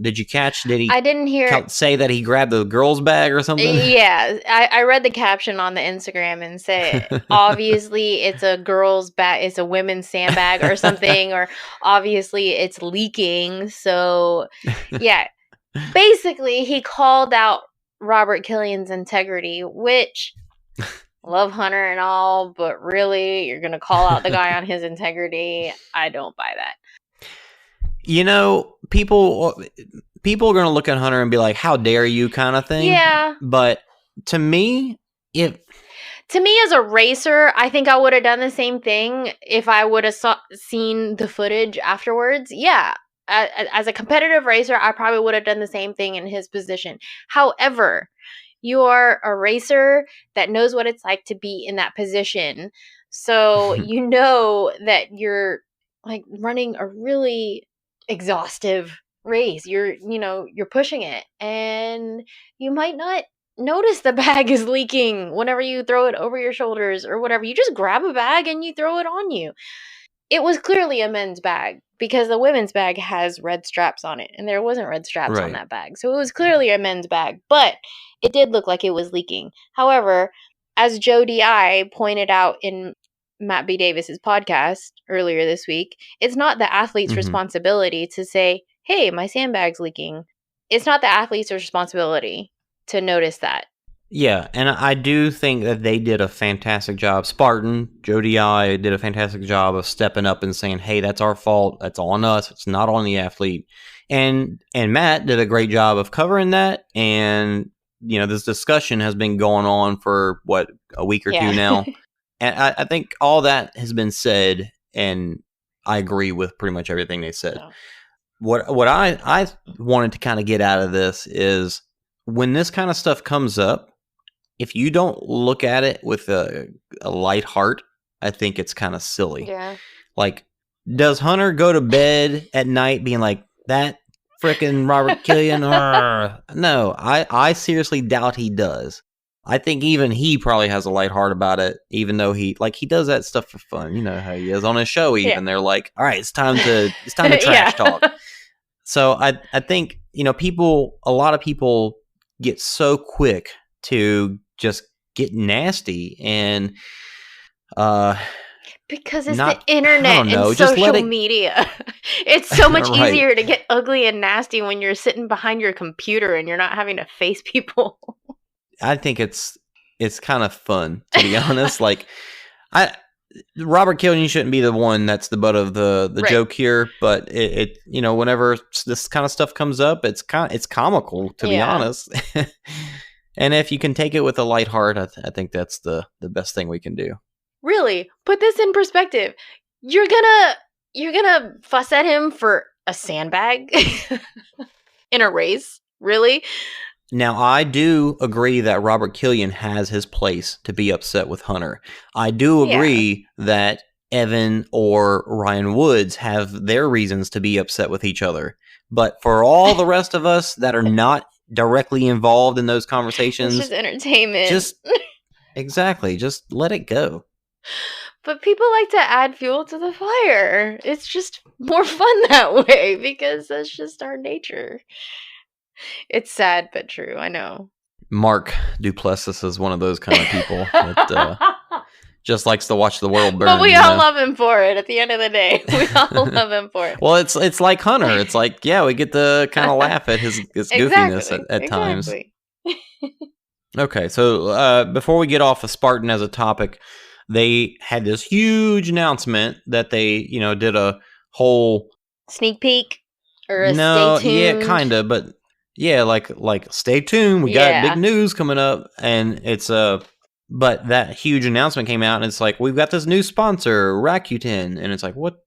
S4: Did you catch? Did he?
S3: I didn't hear
S4: say that he grabbed the girl's bag or something.
S3: Yeah, I read the caption on the Instagram and said, obviously it's a girl's bag, it's a women's sandbag or something, or obviously it's leaking. So, yeah, basically he called out Robert Killian's integrity, which love Hunter and all, but really, you're gonna call out the guy on his integrity? I don't buy that.
S4: You know, people are going to look at Hunter and be like, how dare you kind of thing.
S3: Yeah.
S4: But to me,
S3: as a racer, I think I would have done the same thing if I would have seen the footage afterwards. Yeah. As a competitive racer, I probably would have done the same thing in his position. However, you are a racer that knows what it's like to be in that position. So you know that you're like running a really exhaustive race. You're pushing it, and you might not notice the bag is leaking whenever you throw it over your shoulders or whatever. You just grab a bag and you throw it on you. It was clearly a men's bag because the women's bag has red straps on it, and there wasn't red straps on that bag. So it was clearly a men's bag, but it did look like it was leaking. However, as Joe D.I. pointed out in Matt B. Davis's podcast earlier this week, it's not the athlete's responsibility to say, hey, my sandbag's leaking. It's not the athlete's responsibility to notice that.
S4: Yeah, and I do think that they did a fantastic job. Spartan, Joe D.I. did a fantastic job of stepping up and saying, hey, that's our fault. That's on us. It's not on the athlete. And Matt did a great job of covering that. And, you know, this discussion has been going on for, a week or two now. And I think all that has been said, and I agree with pretty much everything they said. Yeah. What I wanted to kind of get out of this is when this kind of stuff comes up, if you don't look at it with a light heart, I think it's kind of silly.
S3: Yeah.
S4: Like, does Hunter go to bed at night being like, that frickin' Robert Killian? No, I seriously doubt he does. I think even he probably has a light heart about it, even though he does that stuff for fun. You know how he is on his show. Even they're like, all right, it's time to trash talk. So I think, a lot of people get so quick to just get nasty and
S3: because it's the internet and social media. It's so much easier to get ugly and nasty when you're sitting behind your computer and you're not having to face people.
S4: I think it's kind of fun, to be honest. Robert Killian shouldn't be the one that's the butt of the joke here, but it whenever this kind of stuff comes up, it's comical, to be honest. And if you can take it with a light heart, I think that's the best thing we can do.
S3: Really, put this in perspective. You're gonna fuss at him for a sandbag in a race? Really?
S4: Now, I do agree that Robert Killian has his place to be upset with Hunter. I do agree that Evan or Ryan Woods have their reasons to be upset with each other. But for all the rest of us that are not directly involved in those conversations,
S3: it's just entertainment.
S4: Just let it go.
S3: But people like to add fuel to the fire. It's just more fun that way because that's just our nature. It's sad but true, I know.
S4: Mark Duplessis is one of those kind of people that just likes to watch the world burn.
S3: But we all love him for it at the end of the day. We all love him for it.
S4: Well, it's like Hunter. It's like, we get to kind of laugh at his goofiness at times. Okay, so before we get off of Spartan as a topic, they had this huge announcement that they, did a whole
S3: sneak peek or a stay tuned.
S4: Yeah, kind of, but like stay tuned. We got big news coming up, and it's but that huge announcement came out, and it's like, we've got this new sponsor, Rakuten, and it's like, what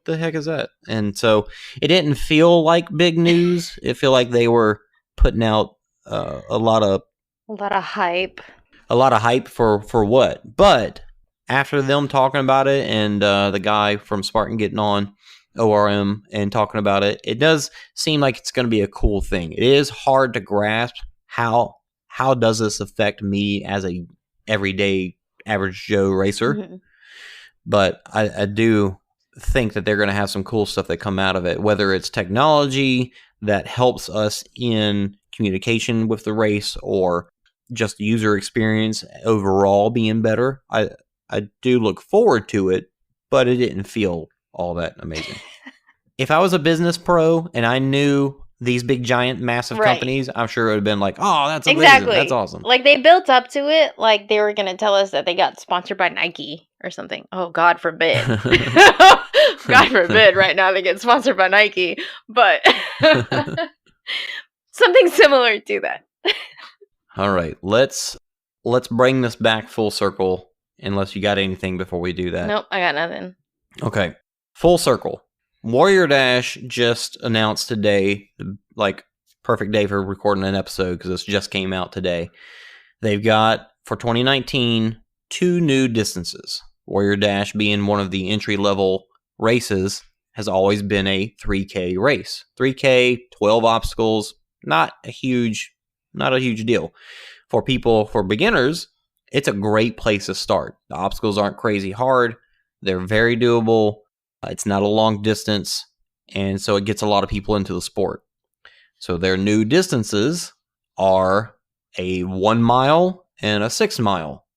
S4: the heck is that? And so it didn't feel like big news. It felt like they were putting out a lot of
S3: hype.
S4: A lot of hype for what? But after them talking about it, and the guy from Spartan getting on ORM and talking about it, it does seem like it's going to be a cool thing. It is hard to grasp how does this affect me as a everyday average Joe racer. Mm-hmm. But I do think that they're going to have some cool stuff that come out of it, whether it's technology that helps us in communication with the race or just user experience overall being better. I do look forward to it, but it didn't feel all that amazing. If I was a business pro and I knew these big, giant, massive companies, I'm sure it would have been like, oh, that's amazing. Exactly. That's awesome.
S3: Like, they built up to it like they were going to tell us that they got sponsored by Nike or something. Oh, God forbid. God forbid right now they get sponsored by Nike. But something similar to that.
S4: All right. Let's bring this back full circle, unless you got anything before we do that.
S3: Nope, I got nothing.
S4: Okay. Full circle. Warrior Dash just announced today, like, perfect day for recording an episode because this just came out today. They've got, for 2019, 2 new distances. Warrior Dash, being one of the entry-level races, has always been a 3K race. 3K, 12 obstacles, not a huge deal. For beginners, it's a great place to start. The obstacles aren't crazy hard. They're very doable. It's not a long distance, and so it gets a lot of people into the sport. So their new distances are a 1 mile and a 6 mile.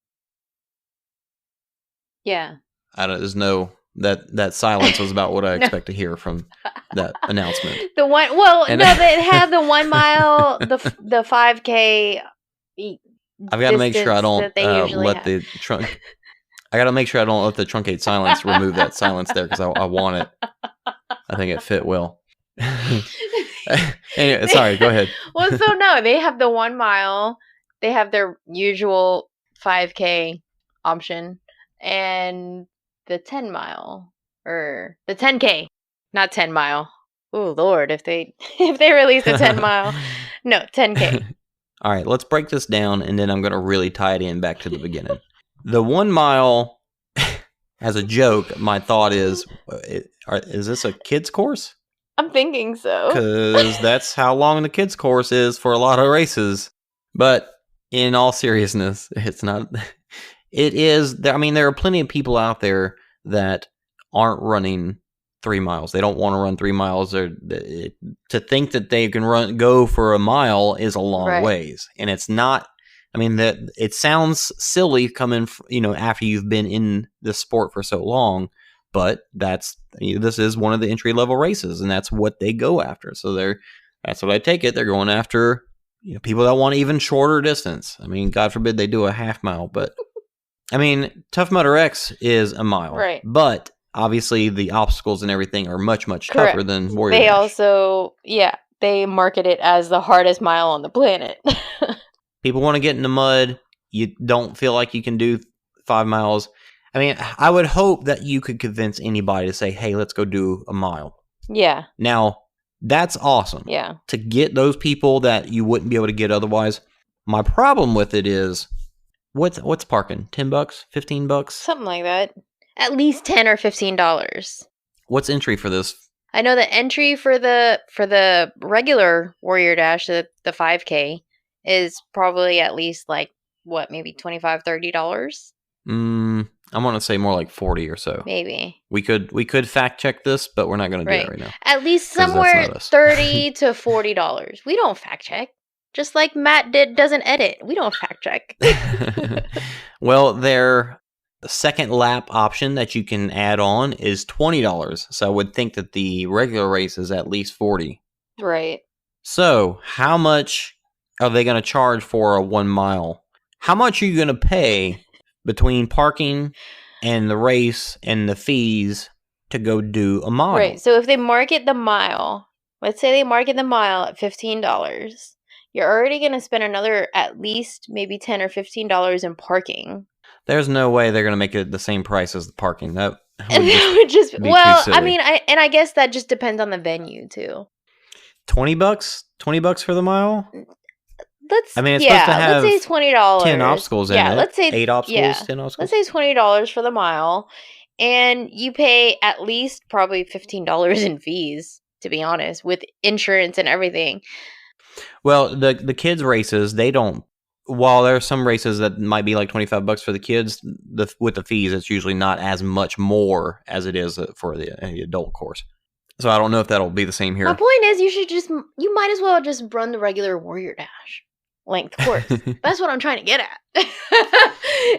S3: Yeah.
S4: That silence was about what I expect to hear from that announcement.
S3: They have the 1 mile, the 5K.
S4: I've got to make sure I don't let the trunk. I got to make sure I don't let the truncate silence remove that silence there because I want it. I think it fit well. Anyway, sorry, go ahead.
S3: Well, so no, they have the 1 mile. They have their usual 5K option and the 10 mile or the 10K, not 10 mile. Oh, Lord, if they release a 10 mile. No, 10K.
S4: All right, let's break this down, and then I'm going to really tie it in back to the beginning. The 1 mile, as a joke, my thought is this a kids course?
S3: I'm thinking so.
S4: Because that's how long the kids course is for a lot of races. But, in all seriousness, it's not. It is. I mean, there are plenty of people out there that aren't running 3 miles. They don't want to run 3 miles. Or to think that they can go for a mile is a long ways, and it's not. I mean, that it sounds silly coming, after you've been in this sport for so long, but this is one of the entry level races, and that's what they go after. So that's what I take it. They're going after people that want even shorter distance. I mean, God forbid they do a half mile, but I mean, Tough Mudder X is a mile,
S3: right?
S4: But obviously, the obstacles and everything are much tougher than Warrior
S3: Dash.
S4: They
S3: also, they market it as the hardest mile on the planet.
S4: People want to get in the mud. You don't feel like you can do 5 miles. I mean, I would hope that you could convince anybody to say, hey, let's go do a mile.
S3: Yeah.
S4: Now, that's awesome.
S3: Yeah.
S4: To get those people that you wouldn't be able to get otherwise. My problem with it is, what's parking? $10? $15?
S3: Something like that. At least $10 or $15.
S4: What's entry for this?
S3: I know the entry for the regular Warrior Dash, the 5K, is probably at least maybe $25, $30.
S4: I want to say more like 40 or so.
S3: Maybe.
S4: We could fact check this, but we're not going to do that right now.
S3: At least somewhere $30 to $40. We don't fact check. Just like Matt doesn't edit. We don't fact check.
S4: Well, their second lap option that you can add on is $20. So I would think that the regular race is at least $40.
S3: Right.
S4: So how much are they going to charge for a 1 mile? How much are you going to pay between parking and the race and the fees to go do a mile?
S3: Right. So if they market the mile, let's say they market the mile at $15, you're already going to spend another at least maybe $10 or $15 in parking.
S4: There's no way they're going to make it the same price as the parking. That
S3: would just be well, I mean, I guess that just depends on the venue too.
S4: $20? $20 for the mile? It's supposed to have
S3: let's say $20.
S4: 10 obstacles in it.
S3: Let's say
S4: 8 obstacles, 10 obstacles.
S3: Let's say $20 for the mile, and you pay at least probably $15 in fees, to be honest, with insurance and everything.
S4: Well, the kids races, they don't. While there are some races that might be like $25 for the kids, with the fees, it's usually not as much more as it is for the adult course. So I don't know if that'll be the same here.
S3: My point is, you might as well just run the regular Warrior Dash length course. That's what I'm trying to get at.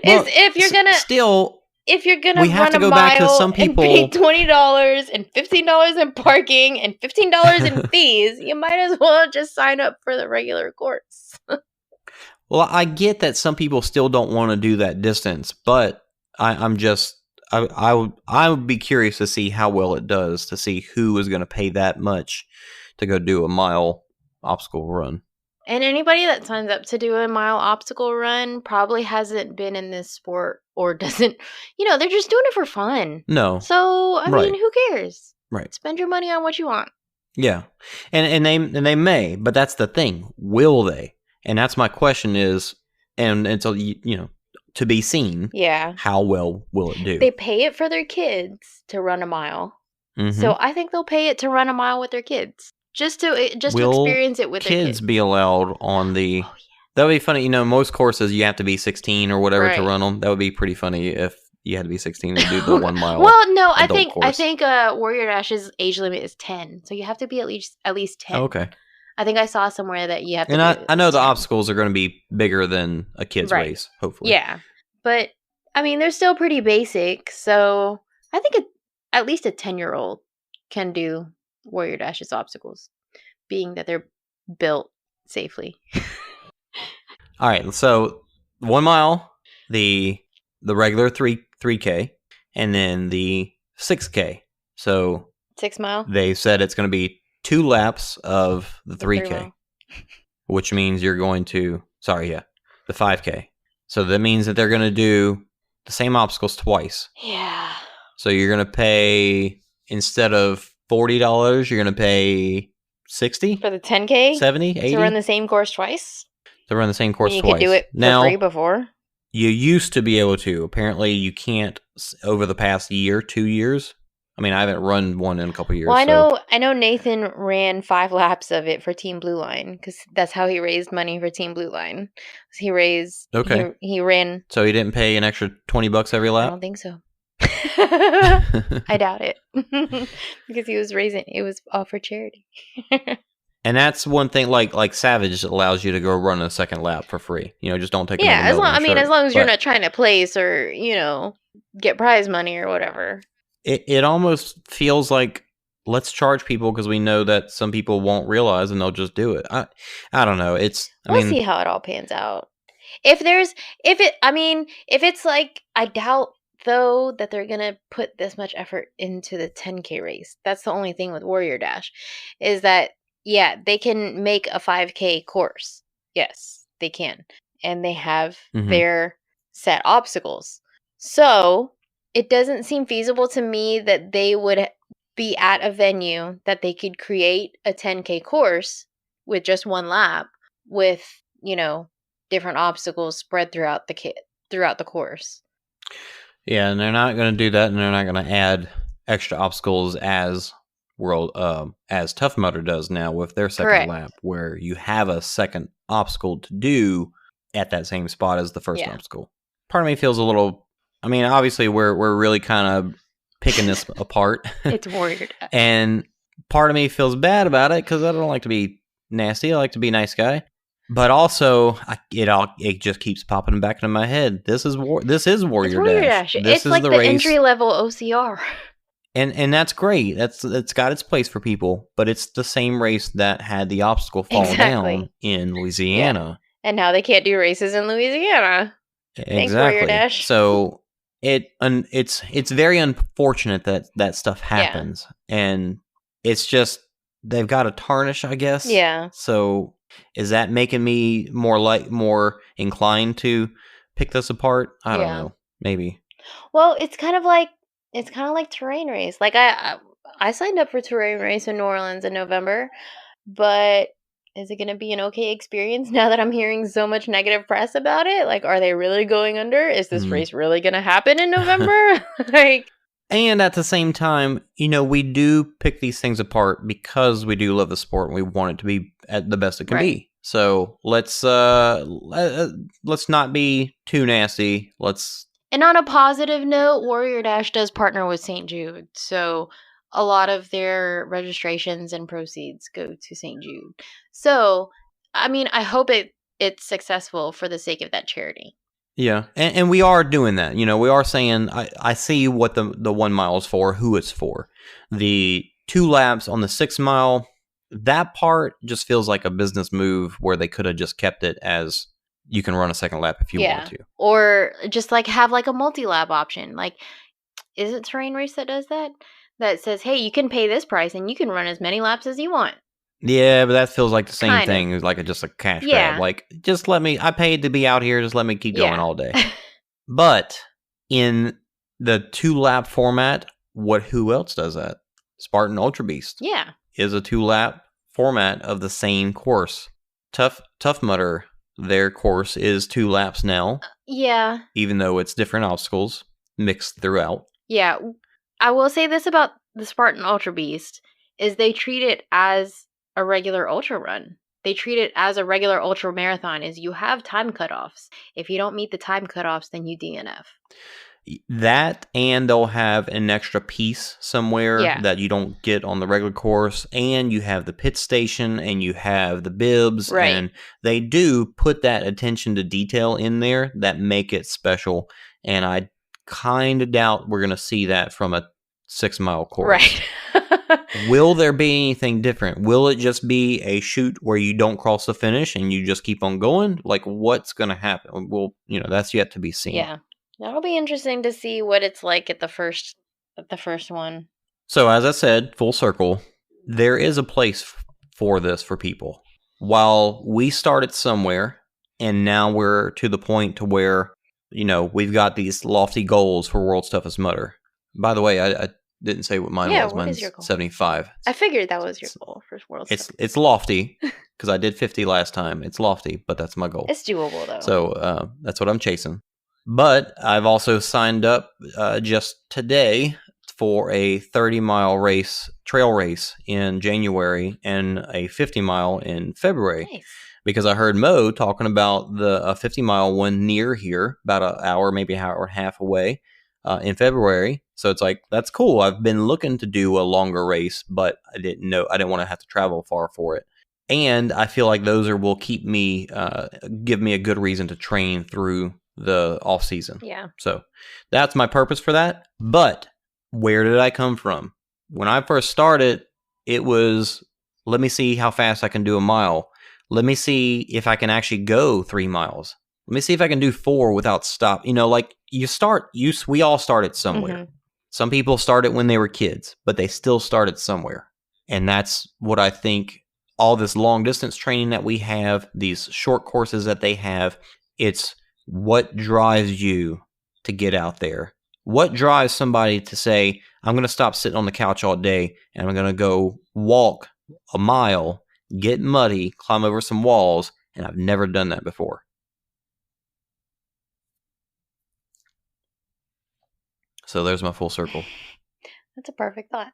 S3: If you're gonna
S4: we have
S3: run
S4: to go
S3: a
S4: back to
S3: mile
S4: some people
S3: and pay $20 and $15 in parking and $15 in fees, you might as well just sign up for the regular course.
S4: Well, I get that some people still don't want to do that distance, but I would be curious to see how well it does, to see who is going to pay that much to go do a mile obstacle run.
S3: And anybody that signs up to do a mile obstacle run probably hasn't been in this sport or doesn't, they're just doing it for fun.
S4: No.
S3: So, I mean, who cares?
S4: Right.
S3: Spend your money on what you want.
S4: Yeah. And they may, but that's the thing. Will they? And that's my question is, and so, to be seen.
S3: Yeah.
S4: How well will it do?
S3: They pay it for their kids to run a mile.
S4: Mm-hmm.
S3: So I think they'll pay it to run a mile with their kids. Just to experience it with their kids.
S4: Kids be allowed on the... Oh, yeah. That would be funny. Most courses you have to be 16 or whatever to run them. That would be pretty funny if you had to be 16 to do the 1 mile.
S3: Well, no, I think Warrior Dash's age limit is 10. So you have to be at least 10.
S4: Oh, okay.
S3: I think I saw somewhere that you have to.
S4: And I know the obstacles are going to be bigger than a kid's race, hopefully.
S3: Yeah, but I mean they're still pretty basic. So I think at least a 10-year-old can do Warrior Dash's obstacles, being that they're built safely.
S4: All right, so 1 mile, the regular 3K, and then the 6K. So
S3: 6 mile.
S4: They said it's going to be 2 laps of the 3K, which means you're going to the 5K. So that means that they're going to do the same obstacles twice.
S3: Yeah.
S4: So you're going to pay, instead of $40, you're going to pay $60
S3: for the 10K,
S4: $70, $80
S3: to run the same course twice.
S4: To run the same course
S3: you
S4: twice.
S3: You could do it
S4: now,
S3: for free before.
S4: You used to be able to. Apparently, you can't over the past year, 2 years. I mean, I haven't run one in a couple years.
S3: Well, I know Nathan ran 5 laps of it for Team Blue Line because that's how he raised money for Team Blue Line. He ran.
S4: So he didn't pay an extra $20 every lap?
S3: I don't think so. I doubt it because he was raising. It was all for charity.
S4: And that's one thing. Like Savage allows you to go run a second lap for free. Just don't take.
S3: Yeah, as long as you're not trying to place or get prize money or whatever.
S4: It almost feels like let's charge people because we know that some people won't realize and they'll just do it. I don't know.
S3: We'll see how it all pans out. If it's like, I doubt though that they're gonna put this much effort into the 10K race. That's the only thing with Warrior Dash, is that they can make a 5K course. Yes, they can, and they have their set obstacles. So it doesn't seem feasible to me that they would be at a venue that they could create a 10K course with just one lap with, different obstacles spread throughout the course.
S4: Yeah, and they're not going to do that, and they're not going to add extra obstacles as Tough Mudder does now with their second lap, where you have a second obstacle to do at that same spot as the first obstacle. Part of me feels a little. I mean, obviously, we're really kind of picking this apart.
S3: It's Warrior Dash.
S4: And part of me feels bad about it because I don't like to be nasty. I like to be a nice guy. But also, it just keeps popping back into my head. This is Warrior Dash.
S3: It's like the entry level OCR.
S4: And that's great. It's got its place for people. But it's the same race that had the obstacle fall down in Louisiana.
S3: Yeah. And now they can't do races in Louisiana.
S4: Exactly.
S3: Thanks, Warrior Dash.
S4: So it's very unfortunate that stuff happens, and it's just they've got a tarnish, I guess.
S3: Yeah.
S4: So is that making me more inclined to pick this apart? I don't know. Maybe.
S3: Well, it's kind of like terrain race. Like I signed up for terrain race in New Orleans in November, but is it going to be an okay experience now that I'm hearing so much negative press about it? Like, are they really going under? Is this race really going to happen in November?
S4: And at the same time, we do pick these things apart because we do love the sport and we want it to be at the best it can be. So let's not be too nasty.
S3: And on a positive note, Warrior Dash does partner with St. Jude, so a lot of their registrations and proceeds go to St. Jude. So, I mean, I hope it's successful for the sake of that charity.
S4: Yeah, and we are doing that. We are saying, I see what the 1 mile is for, who it's for. The 2 laps on the 6 mile, that part just feels like a business move where they could have just kept it as you can run a second lap if you want to.
S3: Or just have a multi-lap option. Is it Terrain Race that does that? That says, hey, you can pay this price and you can run as many laps as you want.
S4: Yeah, but that feels like the same thing as just a cash grab. Just let me, I paid to be out here, just let me keep going all day. But in the 2 lap format, who else does that? Spartan Ultra Beast.
S3: Yeah.
S4: Is a 2 lap format of the same course. Tough Mudder, their course is 2 laps now.
S3: Yeah.
S4: Even though it's different obstacles mixed throughout.
S3: Yeah. I will say this about the Spartan Ultra Beast, is they treat it as a regular ultra run. They treat it as a regular ultra marathon, is you have time cutoffs. If you don't meet the time cutoffs, then you DNF.
S4: That, and they'll have an extra piece somewhere that you don't get on the regular course, and you have the pit station, and you have the bibs, and they do put that attention to detail in there that make it special, and I kind of doubt we're going to see that from a 6 mile course.
S3: Right.
S4: Will there be anything different? Will it just be a shoot where you don't cross the finish and you just keep on going? What's going to happen? Well, that's yet to be seen.
S3: Yeah. That'll be interesting to see what it's like at the first one.
S4: So as I said, full circle, there is a place for this for people. While we started somewhere and now we're to the point to where, we've got these lofty goals for World's Toughest Mudder. By the way, I didn't say what mine was. Mine's 75.
S3: I figured that was your goal for World's Toughest.
S4: It's lofty because I did 50 last time. It's lofty, but that's my goal.
S3: It's doable though.
S4: So that's what I'm chasing. But I've also signed up just today for a 30-mile race, trail race in January and a 50-mile in February.
S3: Nice.
S4: Because I heard Mo talking about the 50-mile one near here, about an hour, maybe an hour and a half away in February. So it's like, that's cool. I've been looking to do a longer race, but I didn't want to have to travel far for it. And I feel like those will keep me, give me a good reason to train through the off season.
S3: Yeah.
S4: So that's my purpose for that. But where did I come from? When I first started, it was, let me see how fast I can do a mile. Let me see if I can actually go 3 miles. Let me see if I can do 4 without stop. Like we all started somewhere. Mm-hmm. Some people started when they were kids, but they still started somewhere. And that's what I think all this long distance training that we have, these short courses that they have, it's what drives you to get out there. What drives somebody to say, I'm going to stop sitting on the couch all day and I'm going to go walk a mile, get muddy, climb over some walls, and I've never done that before. So there's my full circle.
S3: That's a perfect thought.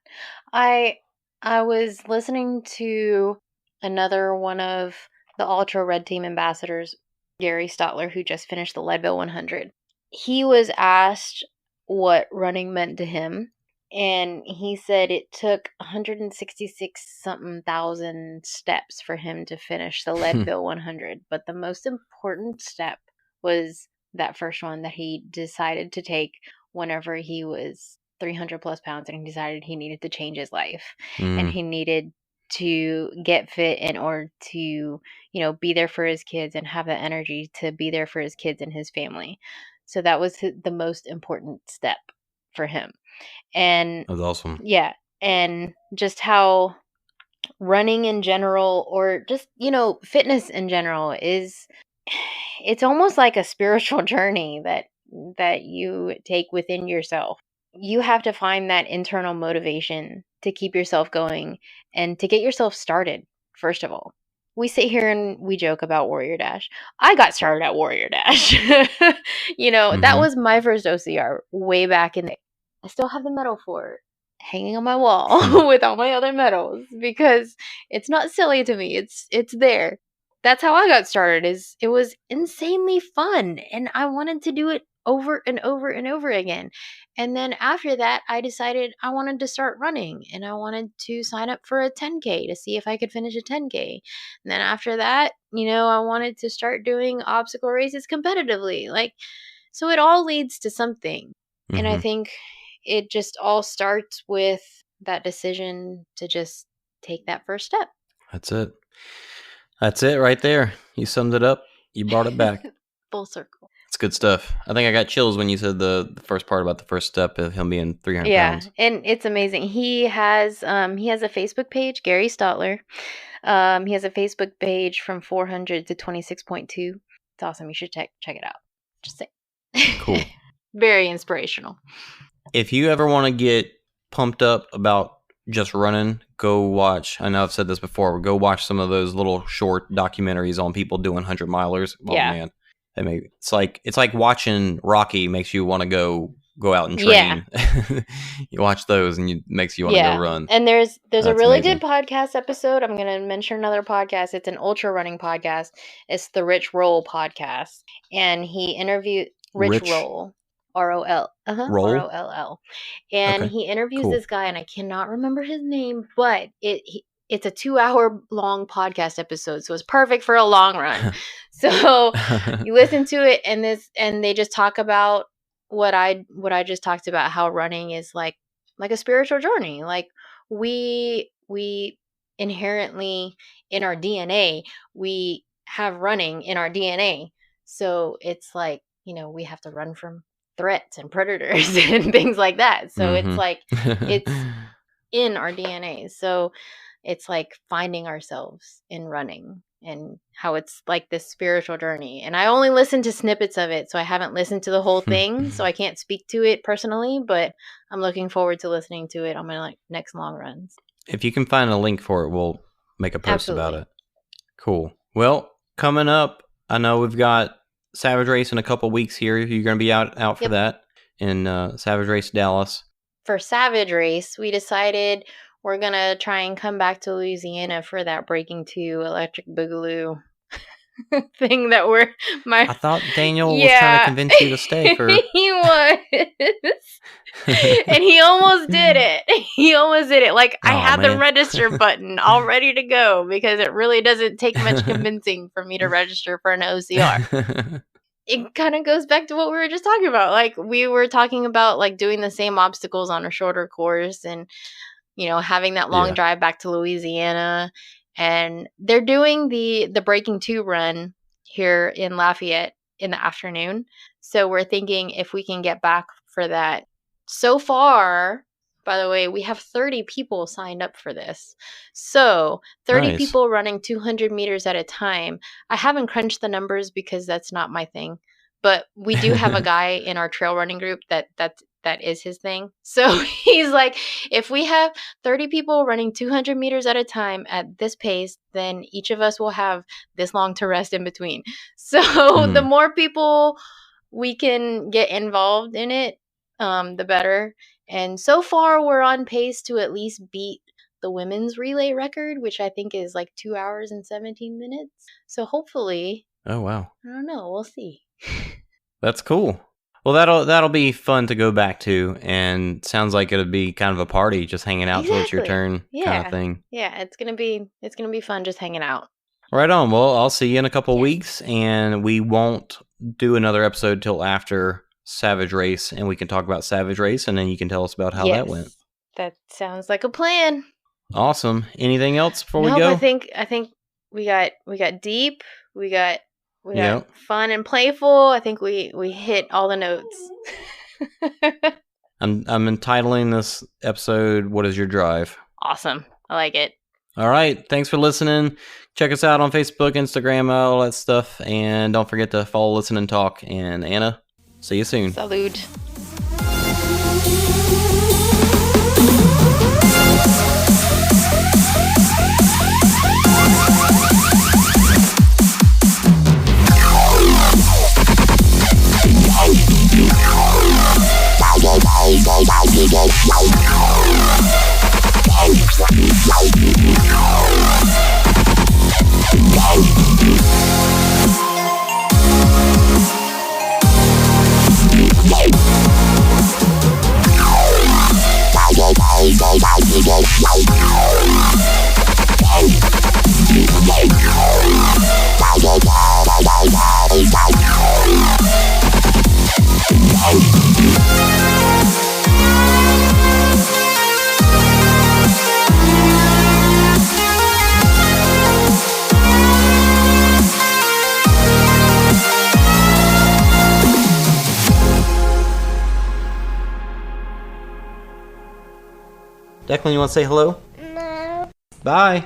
S3: I was listening to another one of the Ultra Red Team ambassadors, Gary Stotler, who just finished the Leadville 100. He was asked what running meant to him, and he said it took 166-something thousand steps for him to finish the Leadville 100. But the most important step was that first one that he decided to take whenever he was 300 plus pounds, and he decided he needed to change his life. And he needed to get fit in order to, be there for his kids and have the energy to be there for his kids and his family. So that was the most important step for him. And
S4: that was awesome.
S3: Yeah. And just how running in general, or just, fitness in general, it's almost like a spiritual journey that you take within yourself. You have to find that internal motivation to keep yourself going and to get yourself started, first of all. We sit here and we joke about Warrior Dash. I got started at Warrior Dash. That was my first OCR way back in the day. I still have the medal for it hanging on my wall with all my other medals because it's not silly to me. It's there. That's how I got started. It was insanely fun, and I wanted to do it over and over and over again. And then after that, I decided I wanted to start running, and I wanted to sign up for a 10K to see if I could finish a 10K. And then after that, I wanted to start doing obstacle races competitively. So it all leads to something. Mm-hmm. And I think it just all starts with that decision to just take that first step.
S4: That's it right there. You summed it up. You brought it back.
S3: Full circle.
S4: It's good stuff. I think I got chills when you said the first part about the first step of him being 300 pounds.
S3: Yeah, and it's amazing. He has a Facebook page, Gary Stotler. He has a Facebook page from 400 to 26.2. It's awesome. You should check it out. Just say.
S4: Cool.
S3: Very inspirational.
S4: If you ever want to get pumped up about just running, go watch. I know I've said this before. Go watch some of those little short documentaries on people doing 100-milers. Oh, yeah. Man. It's like watching Rocky makes you want to go out and train. Yeah. You watch those and it makes you want to go run.
S3: And there's a really amazing. Good podcast episode. I'm going to mention another podcast. It's an ultra running podcast. It's the Rich Roll podcast. And he interviewed Rich Roll. ROL. ROLL. And he interviews this guy, and I cannot remember his name, but it's a 2-hour long podcast episode, so it's perfect for a long run. So you listen to it, and they just talk about what I just talked about, how running is like a spiritual journey. Like we inherently in our DNA, we have running in our DNA. So it's like, we have to run from threats and predators and things like that. So it's like it's in our DNA. So it's like finding ourselves in running and how it's like this spiritual journey. And I only listened to snippets of it, so I haven't listened to the whole thing, so I can't speak to it personally, but I'm looking forward to listening to it on my next long runs.
S4: If you can find a link for it, we'll make a post about it. Cool. Well, coming up, I know we've got Savage Race in a couple weeks here. You're going to be out for that in Savage Race Dallas.
S3: for Savage Race, we decided we're going to try and come back to Louisiana for that Breaking 2 Electric Boogaloo thing that
S4: I thought Daniel was trying to convince you to stay for...
S3: He was. And he almost did it. I had the register button all ready to go because it really doesn't take much convincing for me to register for an OCR. It kind of goes back to what we were just talking about. Like, we were talking about like doing the same obstacles on a shorter course and, having that long drive back to Louisiana. And they're doing the Breaking 2 run here in Lafayette in the afternoon. So we're thinking if we can get back for that. So far, by the way, we have 30 people signed up for this. So 30 people running 200 meters at a time. I haven't crunched the numbers because that's not my thing. But we do have a guy in our trail running group that is his thing. So he's like, if we have 30 people running 200 meters at a time at this pace, then each of us will have this long to rest in between. So the more people we can get involved in it, the better. And so far, we're on pace to at least beat the women's relay record, which I think is like 2 hours and 17 minutes. So hopefully...
S4: Oh, wow.
S3: I don't know. We'll see.
S4: That's cool. Well, that'll be fun to go back to, and sounds like it'll be kind of a party, just hanging out till it's your turn, kind of thing.
S3: Yeah, it's gonna be fun just hanging out.
S4: Right on. Well, I'll see you in a couple weeks, and we won't do another episode till after Savage Race, and we can talk about Savage Race, and then you can tell us about how that went.
S3: That sounds like a plan.
S4: Awesome. Anything else before we go?
S3: I think we got deep. We got fun and playful. I think we hit all the notes.
S4: I'm entitling this episode, What Is Your Drive?
S3: Awesome. I like it.
S4: All right. Thanks for listening. Check us out on Facebook, Instagram, all that stuff. And don't forget to follow Listen and Talk. And Anna, see you soon.
S3: Salud.
S4: Declan, you want to say hello?
S5: No.
S4: Bye.